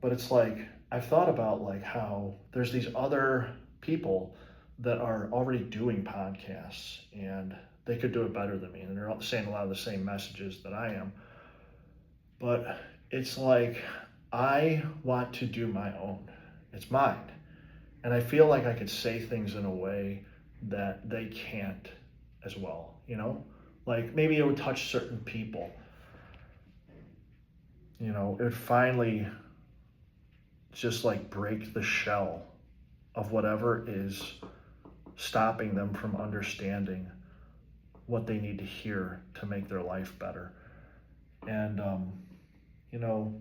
Speaker 1: But it's like, I've thought about like how there's these other people that are already doing podcasts, and they could do it better than me, and they're all saying a lot of the same messages that I am. But it's like, I want to do my own. It's mine. And I feel like I could say things in a way that they can't as well, you know? Like maybe it would touch certain people. You know, it would finally just like break the shell of whatever is stopping them from understanding what they need to hear to make their life better. And you know,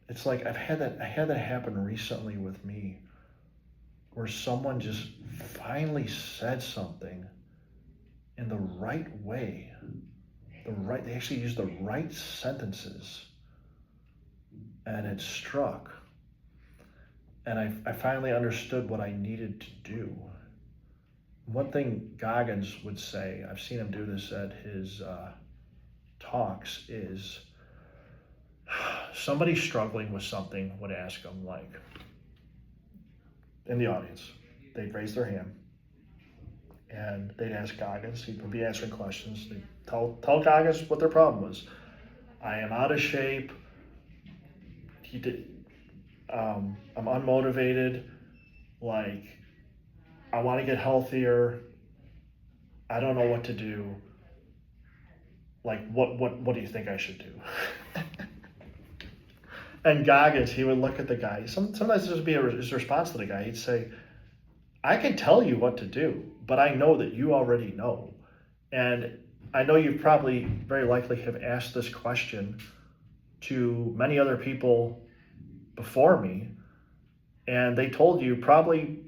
Speaker 1: it's like I had that happen recently with me, where someone just finally said something in the right way. They actually used the right sentences, and it struck. And I finally understood what I needed to do. One thing Goggins would say, I've seen him do this at his talks, is somebody struggling with something would ask him, like, in the audience, they'd raise their hand and they'd ask Goggins. He would be answering questions. They'd tell Goggins what their problem was. I am out of shape. I'm unmotivated. Like, I want to get healthier. I don't know what to do. Like, what do you think I should do? And Goggins, he would look at the guy. Sometimes this would be his response to the guy. He'd say, I can tell you what to do, but I know that you already know. And I know you probably very likely have asked this question to many other people before me, and they told you probably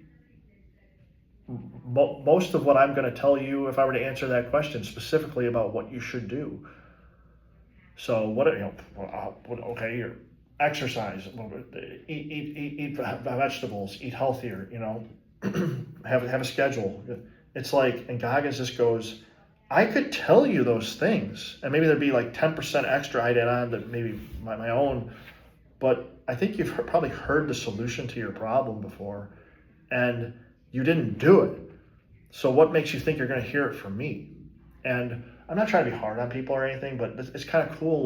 Speaker 1: most of what I'm going to tell you if I were to answer that question specifically about what you should do. So okay, you're exercise, eat vegetables, eat healthier, you know, have a schedule. It's like, and Goggins just goes, I could tell you those things, and maybe there'd be like 10% extra I'd add on to maybe my own, but I think you've probably heard the solution to your problem before, and you didn't do it. So what makes you think you're going to hear it from me? And I'm not trying to be hard on people or anything, but it's kind of cool.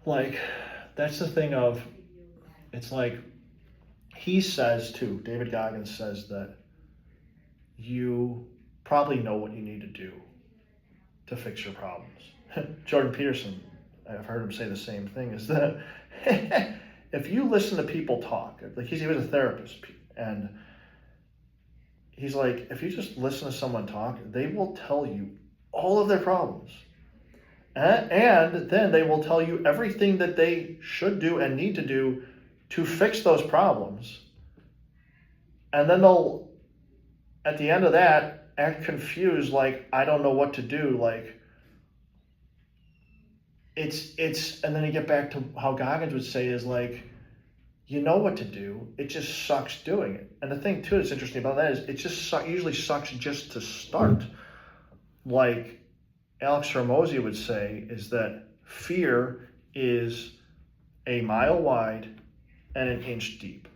Speaker 1: Like that's the thing of, it's like, he says too, David Goggins says that you probably know what you need to do to fix your problems. Jordan Peterson, I've heard him say the same thing, is that if you listen to people talk, like he was a therapist, and he's like, if you just listen to someone talk, they will tell you all of their problems. And then they will tell you everything that they should do and need to do to fix those problems. And then they'll, at the end of that, act confused, like, I don't know what to do. Like, and then you get back to how Goggins would say is like, you know what to do, it just sucks doing it. And the thing too that's interesting about that is it just usually sucks just to start. Like Alex Hormozy would say, is that fear is a mile wide and an inch deep.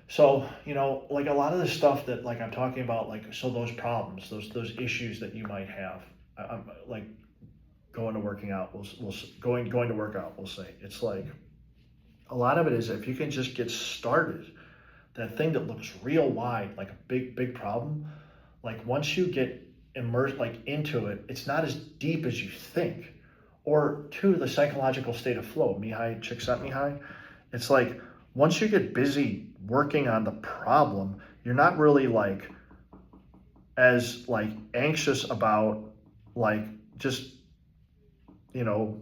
Speaker 1: So, you know, like a lot of the stuff that like I'm talking about, like, so those problems, those issues that you might have, I'm like going to working out, going to work out, we'll say, it's like, a lot of it is if you can just get started, that thing that looks real wide, like a big problem, like once you get immersed like into it, it's not as deep as you think. Or two, the psychological state of flow, Mihai Csikszentmihalyi, it's like once you get busy working on the problem, you're not really like as like anxious about like just, you know,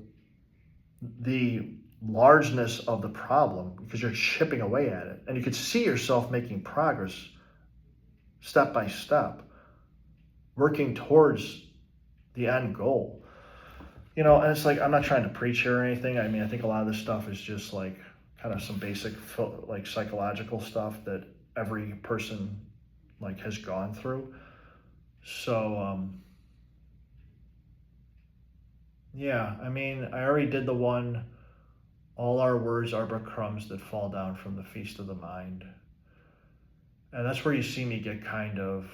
Speaker 1: the largeness of the problem, because you're chipping away at it, and you could see yourself making progress step by step, working towards the end goal. You know, and it's like, I'm not trying to preach here or anything. I mean, I think a lot of this stuff is just like kind of some basic like psychological stuff that every person like has gone through. So yeah, I mean, I already did the one, all our words are but crumbs that fall down from the feast of the mind. And that's where you see me get kind of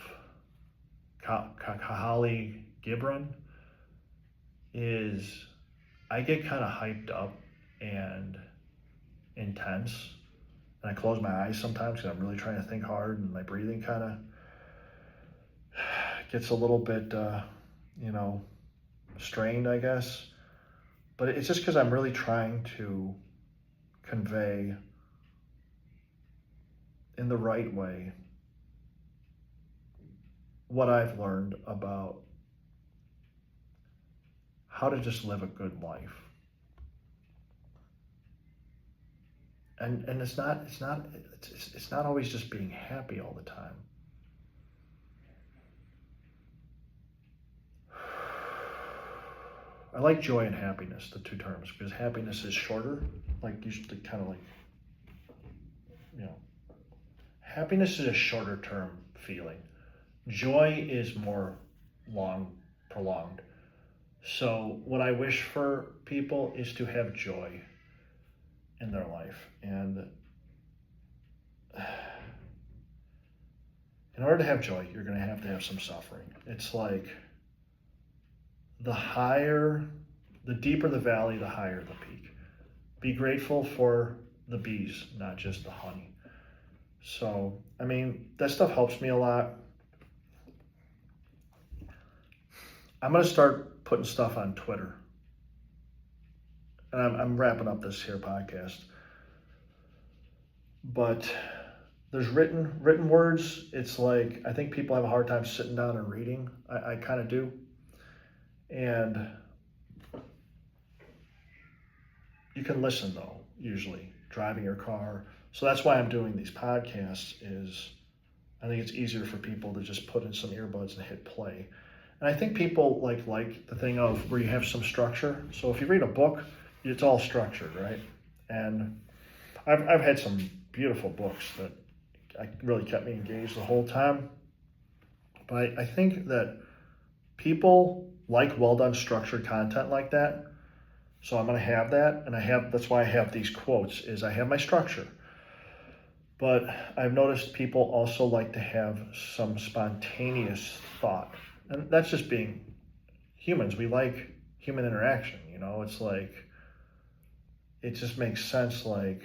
Speaker 1: Kahali Gibran is I get kind of hyped up and intense. And I close my eyes sometimes because I'm really trying to think hard, and my breathing kind of gets a little bit, strained, I guess. But it's just because I'm really trying to convey in the right way what I've learned about how to just live a good life. And it's not always just being happy all the time. I like joy and happiness, the two terms, because happiness is shorter, like usually kind of like, happiness is a shorter term feeling. Joy is more long, prolonged. So what I wish for people is to have joy in their life. And in order to have joy, you're going to have some suffering. It's like the deeper the valley, the higher the peak. Be grateful for the bees, not just the honey. So, that stuff helps me a lot. I'm going to start putting stuff on Twitter. And I'm wrapping up this here podcast. But there's written words. It's like, I think people have a hard time sitting down and reading. I kind of do. And you can listen, though, usually, driving your car. So that's why I'm doing these podcasts is I think it's easier for people to just put in some earbuds and hit play. And I think people like the thing of where you have some structure. So if you read a book, it's all structured, right? And I've had some beautiful books that really kept me engaged the whole time. But I think that people like well-done structured content like that. So I'm going to have that. And that's why I have these quotes is I have my structure. But I've noticed people also like to have some spontaneous thought. And that's just being humans. We like human interaction, It's like, it just makes sense. Like,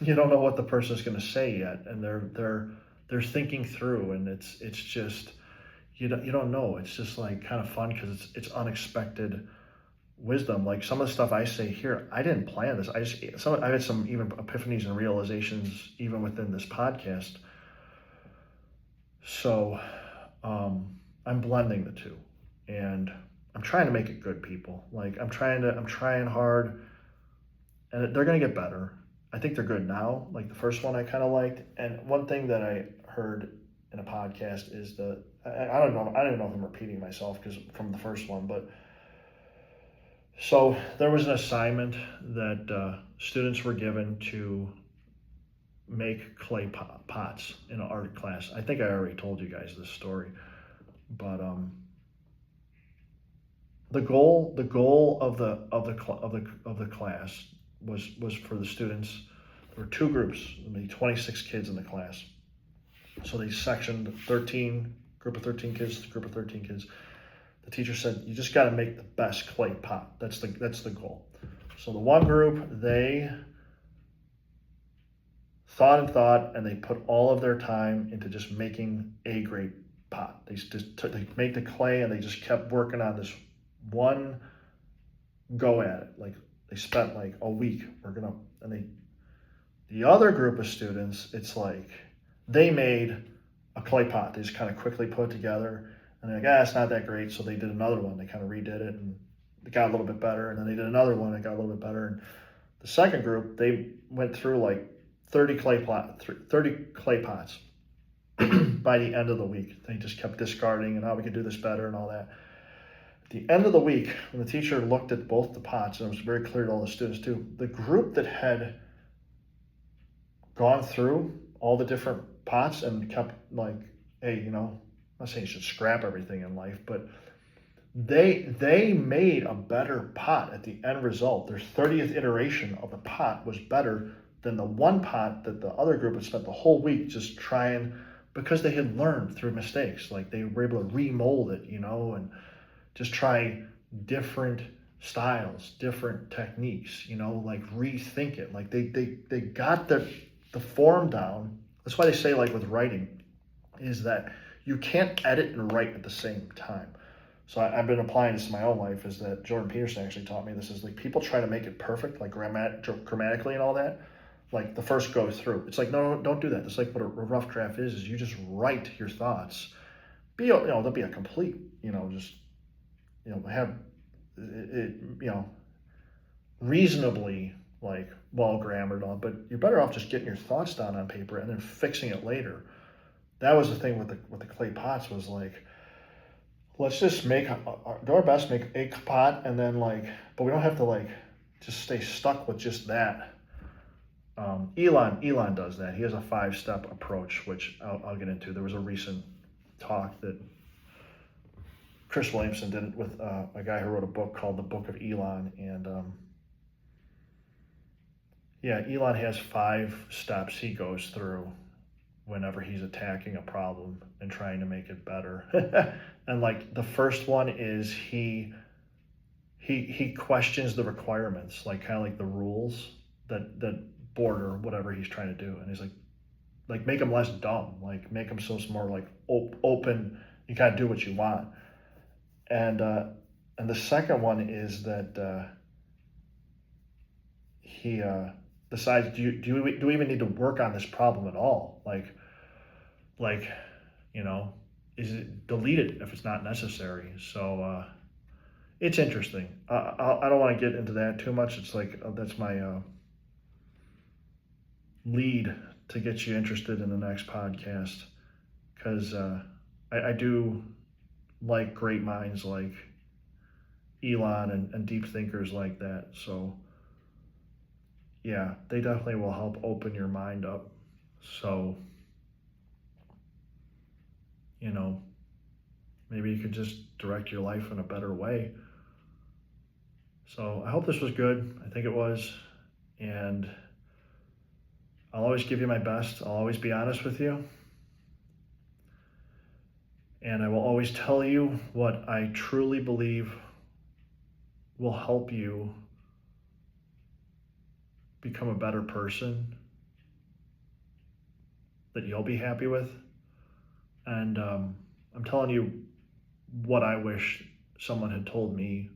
Speaker 1: you don't know what the person's going to say yet, and they're thinking through, and it's just you don't know. It's just like kind of fun because it's unexpected wisdom. Like some of the stuff I say here, I didn't plan this. I had some even epiphanies and realizations even within this podcast. So I'm blending the two, and I'm trying to make it good, people. Like I'm trying hard, and they're gonna get better. I think they're good now. Like the first one I kind of liked, and one thing that I heard in a podcast is I don't know if I'm repeating myself because from the first one, but so there was an assignment that students were given to make clay pots in an art class. I think I already told you guys this story, but the goal of the class was for the students. There were two groups, maybe 26 kids in the class. So they sectioned group of 13 kids. The teacher said, you just got to make the best clay pot. That's the goal. So the one group, they thought, and they put all of their time into just making a great pot. They make the clay, and they just kept working on this one go at it. Like they spent like a week working up, and the other group of students, it's like they made a clay pot. They just kind of quickly put it together, and they're like, it's not that great. So they did another one. They kind of redid it, and it got a little bit better. And then they did another one. It got a little bit better. And the second group, they went through like 30 clay pots by the end of the week. They just kept discarding and how we could do this better and all that. At the end of the week, when the teacher looked at both the pots, and it was very clear to all the students too, the group that had gone through all the different pots and kept like, hey, I'm not saying you should scrap everything in life, but they made a better pot at the end result. Their 30th iteration of the pot was better than the one pot that the other group had spent the whole week just trying, because they had learned through mistakes. Like they were able to remold it, and just try different styles, different techniques, like rethink it. Like they got the form down. That's why they say, like with writing, is that you can't edit and write at the same time. So I've been applying this to my own life, is that Jordan Peterson actually taught me this, is like people try to make it perfect, like grammatically and all that. Like the first go through, it's like, no, don't do that. It's like what a rough draft is you just write your thoughts. They'll be a complete, just, have it, reasonably like well grammared on, but you're better off just getting your thoughts down on paper and then fixing it later. That was the thing with the clay pots, was like, let's just do our best, make a pot, and then but we don't have to just stay stuck with just that. Elon does that. He has a 5-step approach, which I'll get into. There was a recent talk that Chris Williamson did with a guy who wrote a book called The Book of Elon, and Elon has 5 steps he goes through whenever he's attacking a problem and trying to make it better. And the first one is he questions the requirements, kind of like the rules that border whatever he's trying to do. And he's like make them less dumb, make them so it's more open, you gotta do what you want. And the second one is that he decides, do we even need to work on this problem at all? Is it delete it if it's not necessary? So it's interesting. I don't want to get into that too much. It's that's my lead to get you interested in the next podcast, because I do like great minds like Elon and deep thinkers like that. So yeah, they definitely will help open your mind up. So, maybe you could just direct your life in a better way. So I hope this was good. I think it was. And I'll always give you my best. I'll always be honest with you. And I will always tell you what I truly believe will help you become a better person that you'll be happy with. And I'm telling you what I wish someone had told me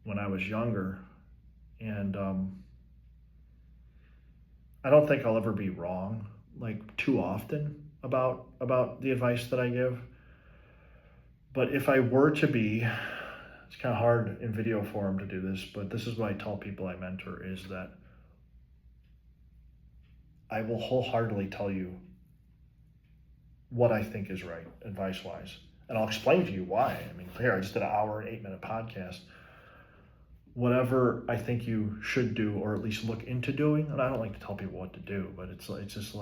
Speaker 1: when I was younger. And I don't think I'll ever be wrong too often about the advice that I give. But if I were to be, it's kind of hard in video form to do this, but this is what I tell people I mentor, is that I will wholeheartedly tell you what I think is right, advice-wise. And I'll explain to you why. I mean, here, I just did an hour and 8-minute podcast. Whatever I think you should do, or at least look into doing, and I don't like to tell people what to do, but it's just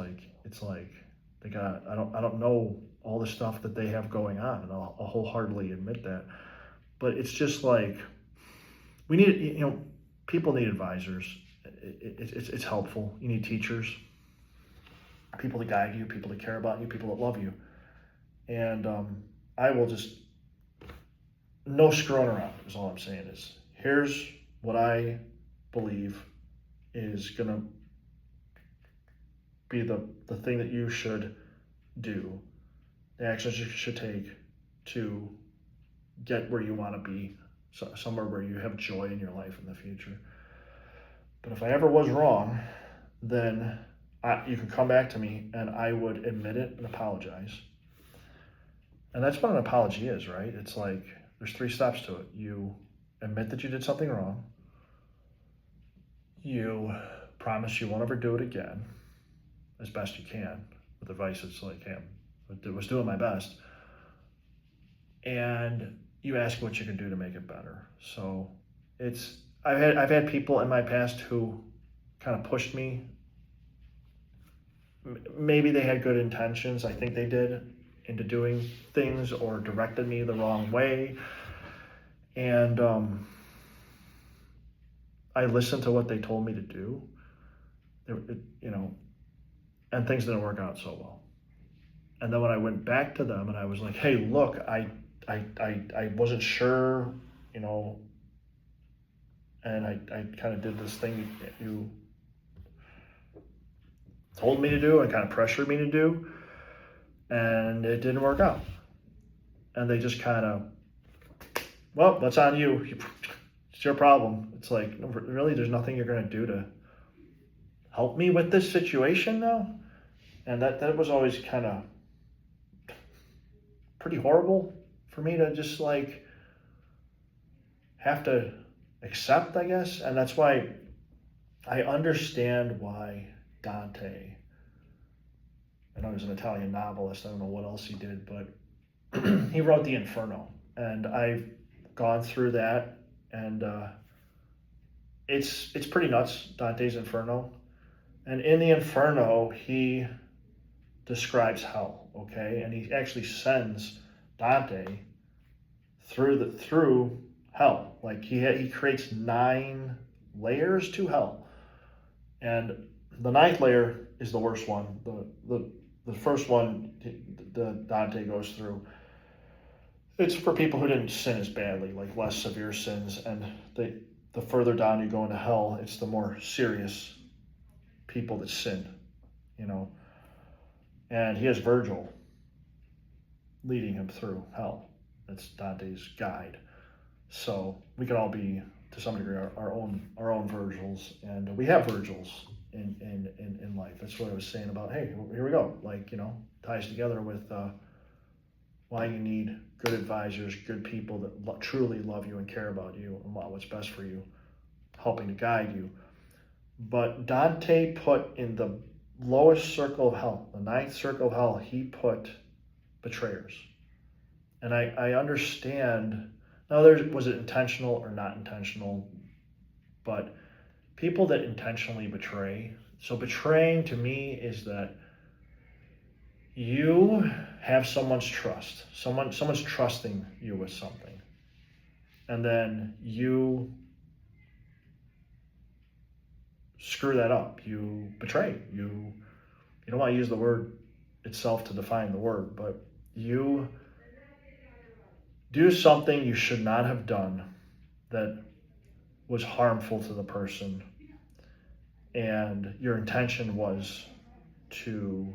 Speaker 1: they got, I don't know all the stuff that they have going on, and I'll wholeheartedly admit that. But it's just we need, people need advisors. It's helpful. You need teachers, people to guide you, people to care about you, people that love you. And I will just, no screwing around is all I'm saying. Is here's what I believe is going to be the thing that you should do, the actions you should take to get where you want to be, somewhere where you have joy in your life in the future. But if I ever was wrong, then you can come back to me and I would admit it and apologize. And that's what an apology is, right? It's there's 3 steps to it. You admit that you did something wrong. You promise you won't ever do it again, as best you can, with advice that's hey, I was doing my best. And you ask what you can do to make it better. So I've had people in my past who kind of pushed me. Maybe they had good intentions, I think they did, into doing things, or directed me the wrong way. And I listened to what they told me to do. and things didn't work out so well. And then when I went back to them and I was like, hey, look, I wasn't sure, you know, and I kind of did this thing you told me to do and kind of pressured me to do, and it didn't work out. And they just kind of, well, that's on you. It's your problem. It's like, really, there's nothing you're going to do to help me with this situation now? And that was always kind of pretty horrible for me to just like have to accept, I guess. And that's why I understand why Dante, I know he was an Italian novelist, I don't know what else he did, but he wrote the Inferno. And I've gone through that, and it's pretty nuts, Dante's Inferno. And in the Inferno, he describes hell, okay? And he actually sends Dante through hell. Like he creates 9 layers to hell. And the 9th layer is the worst one. The first one the Dante goes through, it's for people who didn't sin as badly, like less severe sins. And the further down you go into hell, it's the more serious people that sin, you know. And he has Virgil leading him through hell. That's Dante's guide. So we can all be, to some degree, our own Virgils, and we have Virgils in life. That's what I was saying about, hey, here we go. Like, you know, ties together with why you need good advisors, good people that truly love you and care about you and want what's best for you, helping to guide you. But Dante put in the lowest circle of hell, the 9th circle of hell, he put betrayers. And I understand, now was it intentional or not intentional, but people that intentionally betray, so betraying to me is that you have someone's trust, someone's trusting you with something, and then you screw that up, you betray, you don't want to use the word itself to define the word, but you do something you should not have done that was harmful to the person, and your intention was to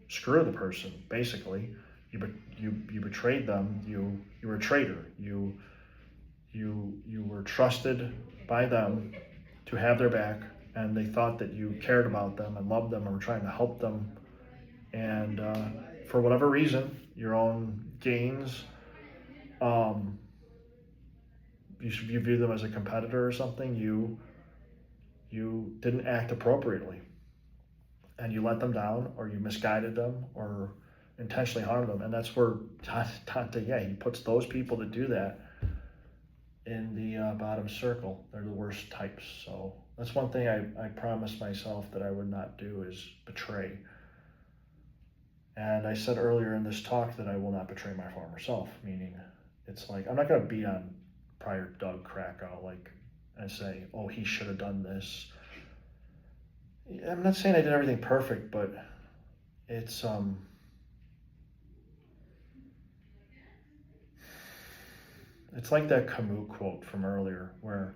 Speaker 1: screw the person. Basically, you betrayed them. You were a traitor. You were trusted by them to have their back, and they thought that you cared about them and loved them and were trying to help them. And for whatever reason, your own gains, you view them as a competitor or something. You didn't act appropriately, and you let them down, or you misguided them, or intentionally harmed them. And that's where Dante, he puts those people that do that in the bottom circle. They're the worst types. So that's one thing I promised myself that I would not do, is betray. And I said earlier in this talk that I will not betray my former self, meaning it's like, I'm not going to beat on prior Doug Krakow, like, and say, oh, he should have done this. I'm not saying I did everything perfect, but it's like that Camus quote from earlier, where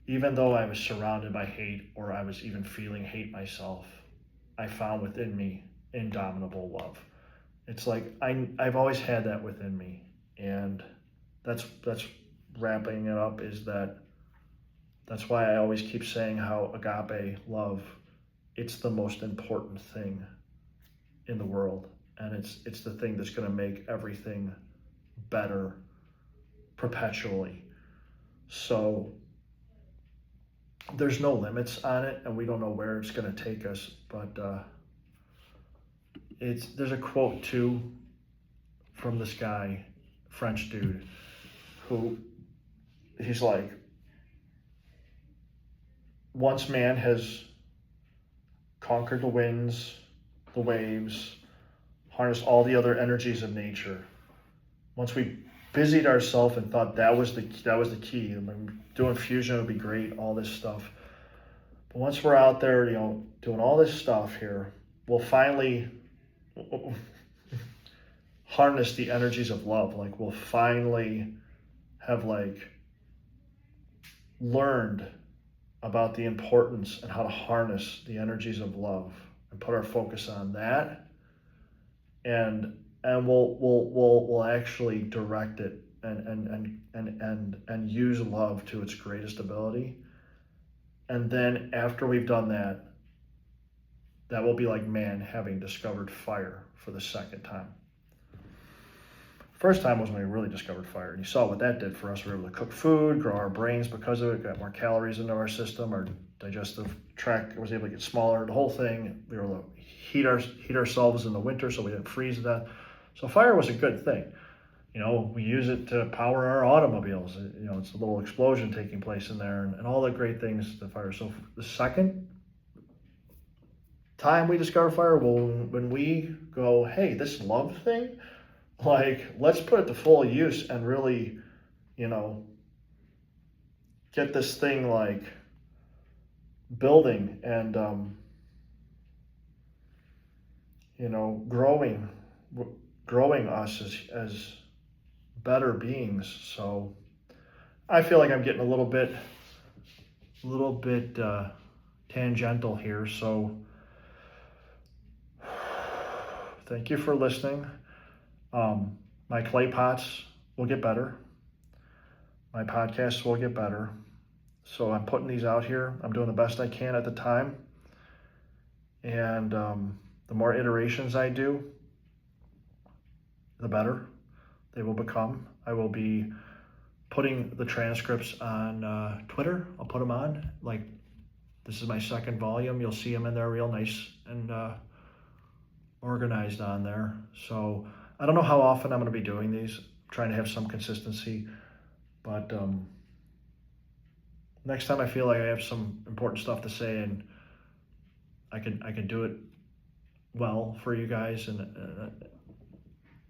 Speaker 1: even though I was surrounded by hate, or I was even feeling hate myself, I found within me indomitable love. It's like I've always had that within me, and that's wrapping it up, is that's why I always keep saying how agape love, it's the most important thing in the world, and it's the thing that's going to make everything better perpetually. So there's no limits on it, and we don't know where it's going to take us, but there's a quote too from this guy, French dude, who he's like, once man has conquered the winds, the waves, harnessed all the other energies of nature, once we busied ourselves and thought that was the key, I mean, doing fusion would be great, all this stuff, But once we're out there, doing all this stuff here, we'll finally harness the energies of love. Like we'll finally have learned about the importance and how to harness the energies of love and put our focus on that, and we'll actually direct it and use love to its greatest ability. And then after we've done that, that will be like man having discovered fire for the second time. First time was when we really discovered fire, and you saw what that did for us. We were able to cook food, grow our brains because of it, got more calories into our system, our digestive tract was able to get smaller, the whole thing. We were able to heat ourselves in the winter so we didn't freeze to death. So fire was a good thing. We use it to power our automobiles. It's a little explosion taking place in there, and all the great things the fire. So the second time we discover fire, when we go, hey, this love thing, let's put it to full use and really, get this thing building and, growing us as better beings. So I feel like I'm getting a little bit tangential here. So thank you for listening. My clay pots will get better. My podcasts will get better. So I'm putting these out here. I'm doing the best I can at the time. And the more iterations I do, the better they will become. I will be putting the transcripts on Twitter. I'll put them on. This is my second volume. You'll see them in there real nice and organized on there. So I don't know how often I'm going to be doing these. I'm trying to have some consistency. But next time I feel like I have some important stuff to say and I can do it well for you guys, and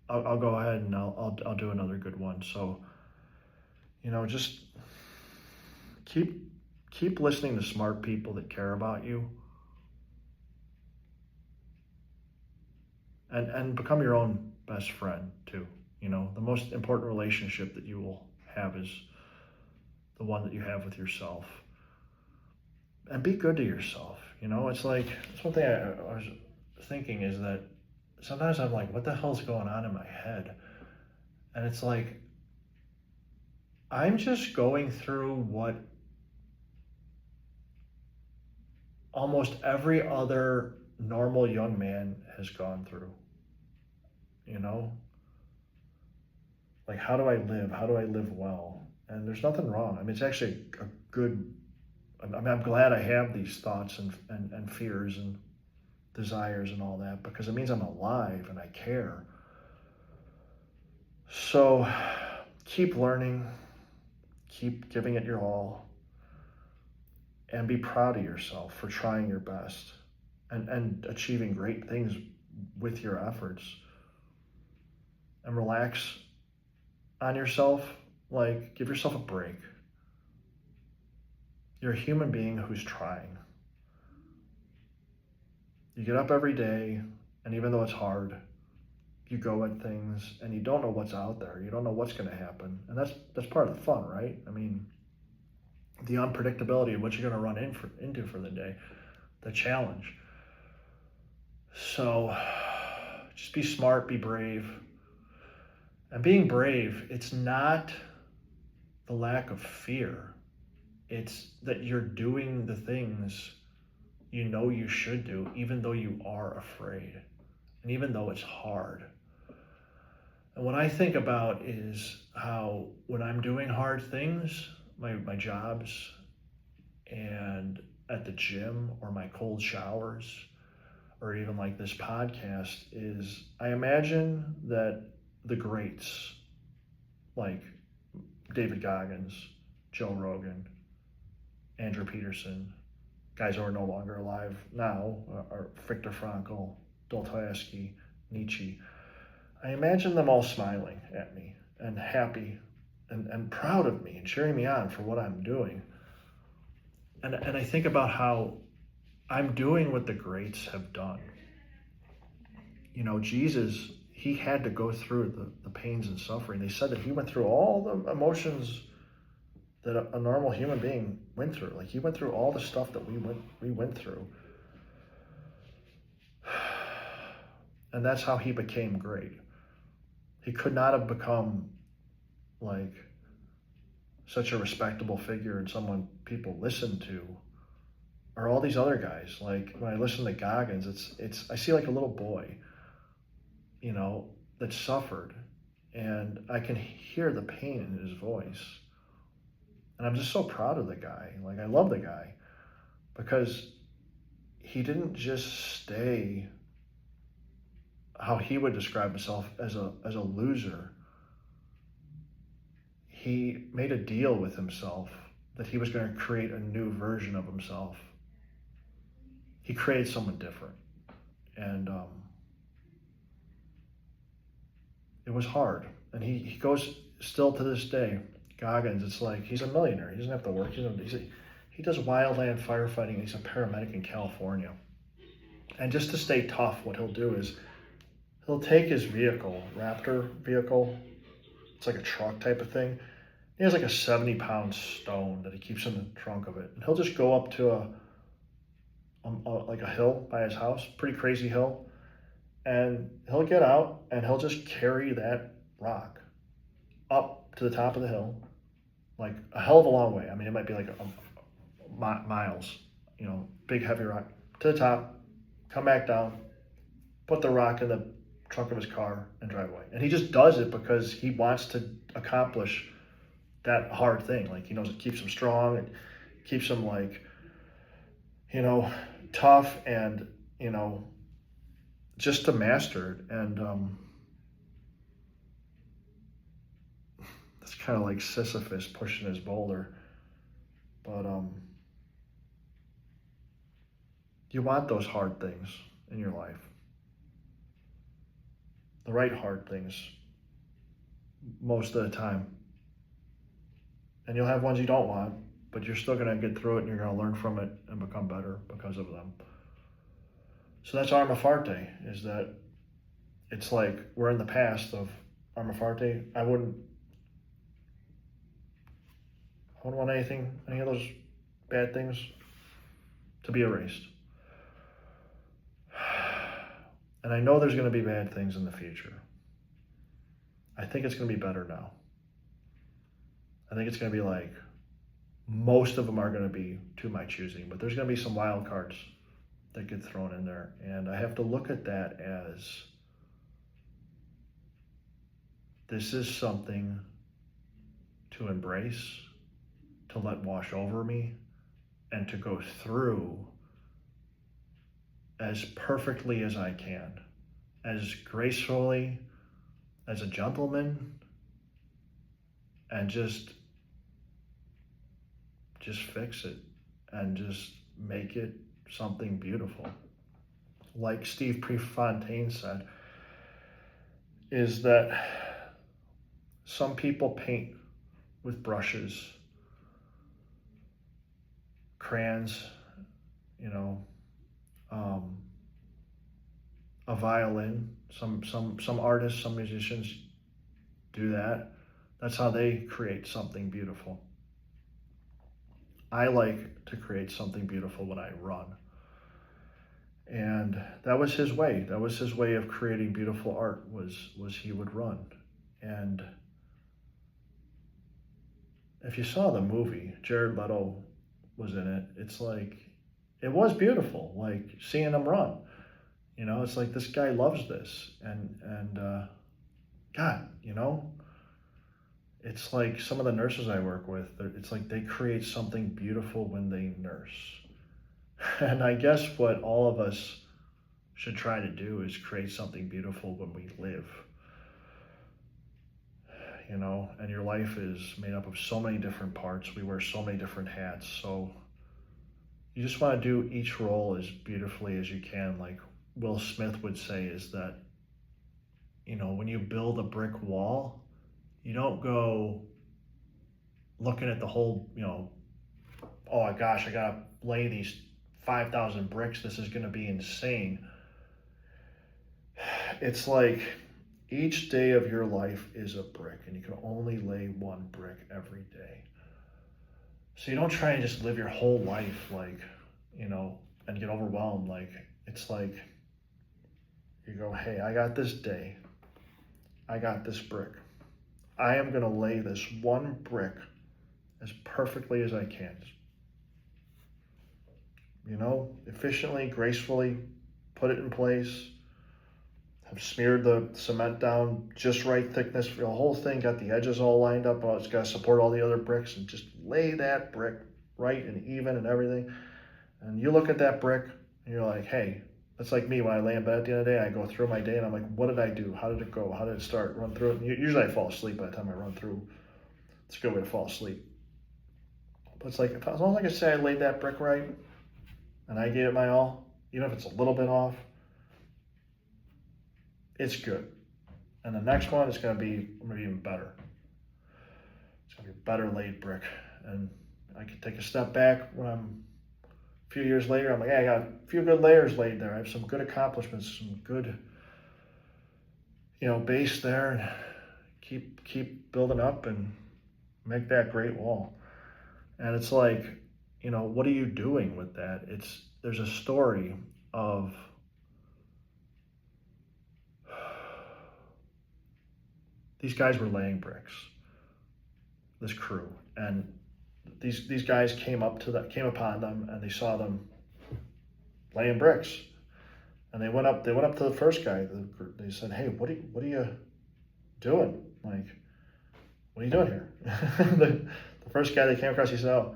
Speaker 1: I'll go ahead and I'll do another good one. So just keep listening to smart people that care about you, and become your own best friend too. The most important relationship that you will have is the one that you have with yourself. And be good to yourself. It's one thing I was thinking is that sometimes I'm like, what the hell's going on in my head? And it's like, I'm just going through what almost every other normal young man has gone through. How do I live? How do I live well? And there's nothing wrong. It's actually a good, I'm glad I have these thoughts and fears and desires and all that, because it means I'm alive and I care. So keep learning, keep giving it your all, and be proud of yourself for trying your best and achieving great things with your efforts. And relax on yourself. Give yourself a break. You're a human being who's trying. You get up every day, and even though it's hard, you go at things, and you don't know what's out there. You don't know what's going to happen. And that's part of the fun, right? The unpredictability of what you're going to run into for the day, the challenge. So just be smart, be brave. And being brave, it's not the lack of fear. It's that you're doing the things you should do, even though you are afraid, and even though it's hard. And what I think about is how when I'm doing hard things, my jobs and at the gym or my cold showers, or even like this podcast, is I imagine that the greats like David Goggins, Joe Rogan, Andrew Peterson, guys who are no longer alive now, are Viktor Frankl, Dostoevsky, Nietzsche. I imagine them all smiling at me and happy and proud of me and cheering me on for what I'm doing. And I think about how I'm doing what the greats have done. Jesus, he had to go through the pains and suffering. They said that he went through all the emotions that a normal human being went through. Like he went through all the stuff that we went through. And that's how he became great. He could not have become like such a respectable figure and someone people listen to, or all these other guys. Like when I listen to Goggins, it's I see like a little boy, that suffered, and I can hear the pain in his voice. And I'm just so proud of the guy. Like I love the guy because he didn't just stay how he would describe himself as a loser. He made a deal with himself that he was going to create a new version of himself. He created someone different, and it was hard. And he goes still to this day. Goggins, it's like he's a millionaire. He doesn't have to work. He does wildland firefighting. He's a paramedic in California. And just to stay tough, what he'll do is he'll take his vehicle, Raptor vehicle. It's like a truck type of thing. He has like a 70-pound stone that he keeps in the trunk of it. And he'll just go up to like a hill by his house, pretty crazy hill. And he'll get out and he'll just carry that rock up to the top of the hill, like a hell of a long way. I mean, it might be like miles, big heavy rock to the top, come back down, put the rock in the trunk of his car and drive away. And he just does it because he wants to accomplish that hard thing. Like he knows it keeps him strong, it keeps him like, tough, and just to master it. And it's kind of like Sisyphus pushing his boulder. But you want those hard things in your life, the right hard things most of the time. And you'll have ones you don't want, but you're still going to get through it and you're going to learn from it and become better because of them. So that's Arma Farte, is that it's like we're in the past of Arma Farte. I wouldn't want any of those bad things to be erased. And I know there's going to be bad things in the future. I think it's going to be better now. I think it's going to be like, most of them are going to be to my choosing, but there's going to be some wild cards that get thrown in there. And I have to look at that as, this is something to embrace, to let wash over me, and to go through as perfectly as I can, as gracefully, as a gentleman, and just fix it and just make it something beautiful. Like Steve Prefontaine said, is that some people paint with brushes, crayons, a violin. Some artists, some musicians do that. That's how they create something beautiful. I like to create something beautiful when I run. And that was his way. That was his way of creating beautiful art, was he would run. And if you saw the movie, Jared Leto was in it. It's like, it was beautiful, like seeing him run. It's like, this guy loves this. And God, it's like some of the nurses I work with, it's like they create something beautiful when they nurse. And I guess what all of us should try to do is create something beautiful when we live. And your life is made up of so many different parts. We wear so many different hats. So you just want to do each role as beautifully as you can. Like Will Smith would say, is that, when you build a brick wall, you don't go looking at the whole, oh gosh, I gotta lay these 5,000 bricks. This is gonna be insane. It's like each day of your life is a brick, and you can only lay one brick every day. So you don't try and just live your whole life like, and get overwhelmed. Like, it's like you go, hey, I got this day. I got this brick. I am going to lay this one brick as perfectly as I can. Efficiently, gracefully, put it in place. Have smeared the cement down just right thickness for the whole thing, got the edges all lined up. It's got to support all the other bricks, and just lay that brick right and even and everything. And you look at that brick and you're like, hey, that's like me when I lay in bed at the end of the day. I go through my day and I'm like, what did I do? How did it go? How did it start? Run through it. And usually I fall asleep by the time I run through. It's a good way to fall asleep. But it's like, as long as I can say I laid that brick right and I gave it my all, even if it's a little bit off, it's good. And the next one is going to be even better. It's going to be a better laid brick. And I can take a step back when I'm a few years later. I'm like, hey, I got a few good layers laid there. I have some good accomplishments, some good, base there, and keep building up and make that great wall. And it's like, what are you doing with that? There's a story of these guys were laying bricks, this crew, and these guys came upon them, and they saw them laying bricks, and they went up to the first guy. They said, "Hey, what are you doing? Like, what are you doing here?" the first guy they came across, he said, "Oh,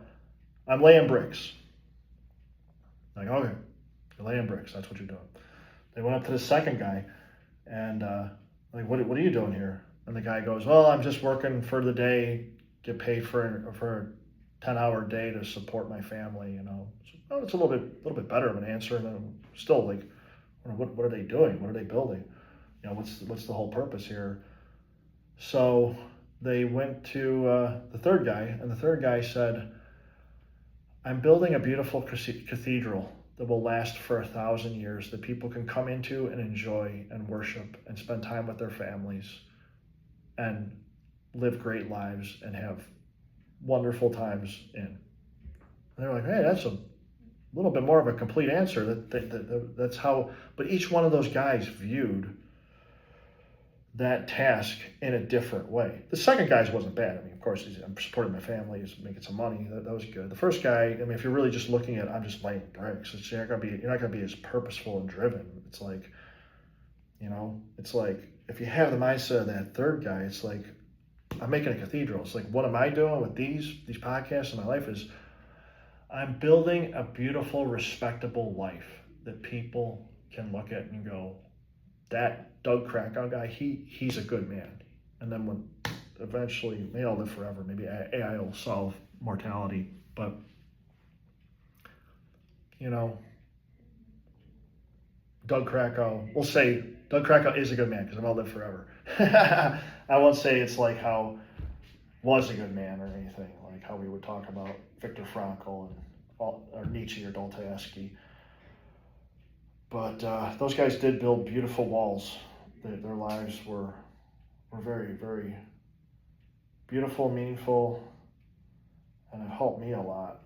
Speaker 1: I'm laying bricks." Like, okay, you're laying bricks. That's what you're doing. They went up to the second guy, and like, what are you doing here? And the guy goes, well, I'm just working for the day, get paid for a 10-hour day to support my family. So, it's a little bit better of an answer. And then still, like, what are they doing? What are they building? What's the whole purpose here? So they went to the third guy, and the third guy said, I'm building a beautiful cathedral that will last for 1,000 years, that people can come into and enjoy and worship and spend time with their families and live great lives and have wonderful times in. And they're like, hey, that's a little bit more of a complete answer. That's how, but each one of those guys viewed that task in a different way. The second guy's wasn't bad. I mean, of course, I'm supporting my family, he's making some money. That was good. The first guy, I mean, if you're really just looking at, I'm just laying bricks, you're not gonna be as purposeful and driven. It's like, it's like if you have the mindset of that third guy, it's like, I'm making a cathedral. It's like, what am I doing with these podcasts in my life is I'm building a beautiful, respectable life that people can look at and go, that Doug Krakow guy, he's a good man. And then when eventually, may all live forever, maybe AI will solve mortality, but Doug Krakow, we'll say Doug Krakow is a good man because I'll live forever. I won't say it's like how was a good man or anything, like how we would talk about Viktor Frankl or Nietzsche or Dostoevsky. But those guys did build beautiful walls. Their lives were very, very beautiful, meaningful, and have helped me a lot.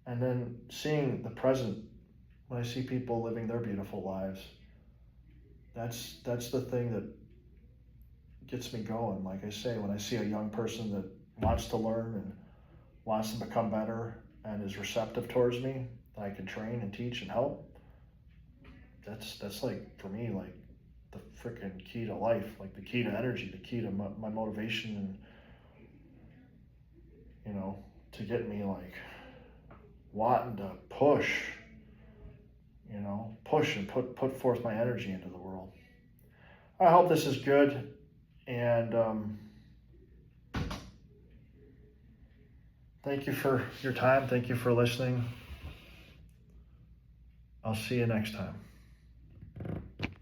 Speaker 1: And then seeing the present, when I see people living their beautiful lives, that's the thing that gets me going. Like I say, when I see a young person that wants to learn and wants to become better and is receptive towards me, that I can train and teach and help, that's like, for me, like the freaking key to life, like the key to energy, the key to my motivation, and to get me like wanting to push and put forth my energy into the world. I hope this is good, and thank you for your time. Thank you for listening. I'll see you next time.